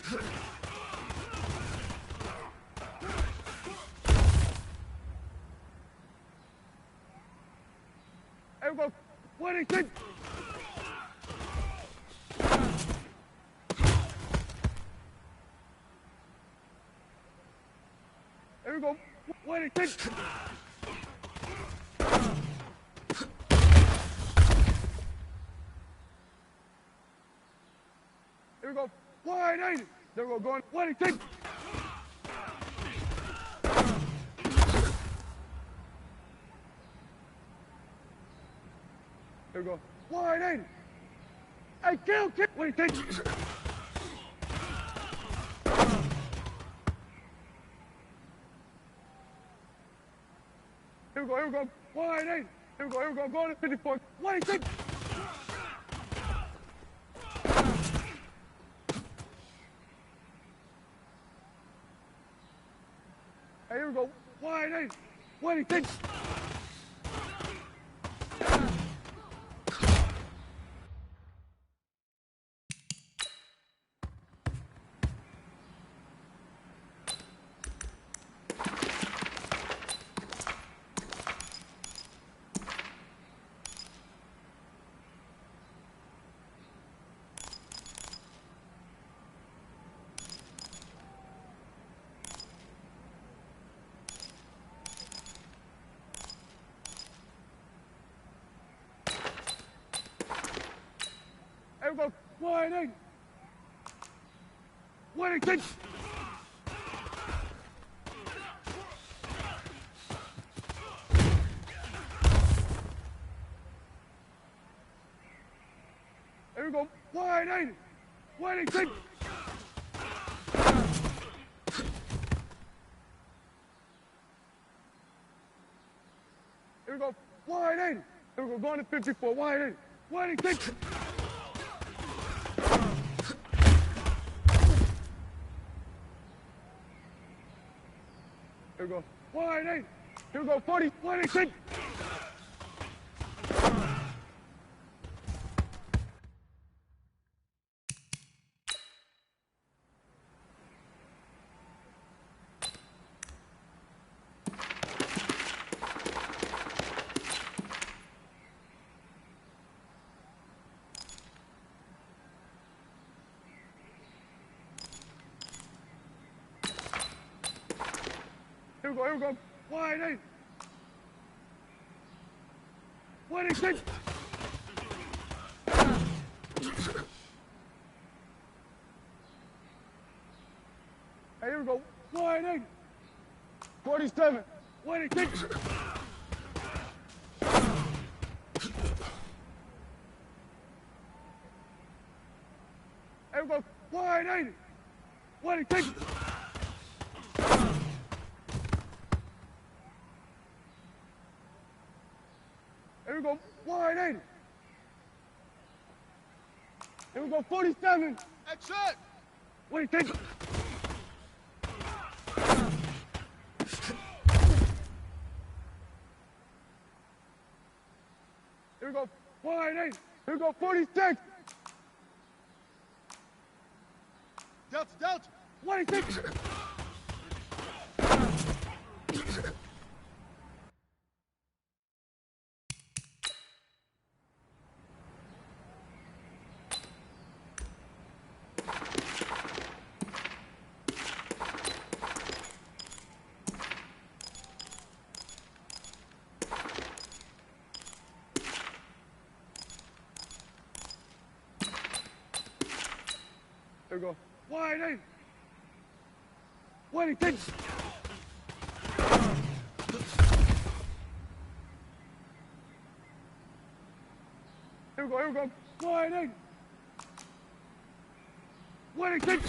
B: Here we go. What do you think? Here we go. What do you think? Here we go. Wide 80. There we go. Going. What do you think? Here we go. Wide 80. Hey, kill. What do you think? Here we go. Wide 80. Here we go. Going to 54. What do you think? Hey, here we go. Wide 80. What do you think? Here we go. Wide 80. What do you think? Here we go. Wide 80. What do you think? Here we go. Wide 80. Here we go. Going to 54. Wide 80. What do you think? Here we go. Wide 80. Here we go. 40. What do you think? Here we go. Wide 80. What do you think? Hey, here we go. Wide 80. 47. What do you think? Here we go. Wide 80. What do you think? Here we go. Wide 80. Here we go. 47.
E: That's it.
B: What do you think? Here we go. Wide 80. Here we go. 46.
E: Delta.
B: What do you think? Here we go. Wide 80. What do you think? Here we go. Wide 80. What do you think?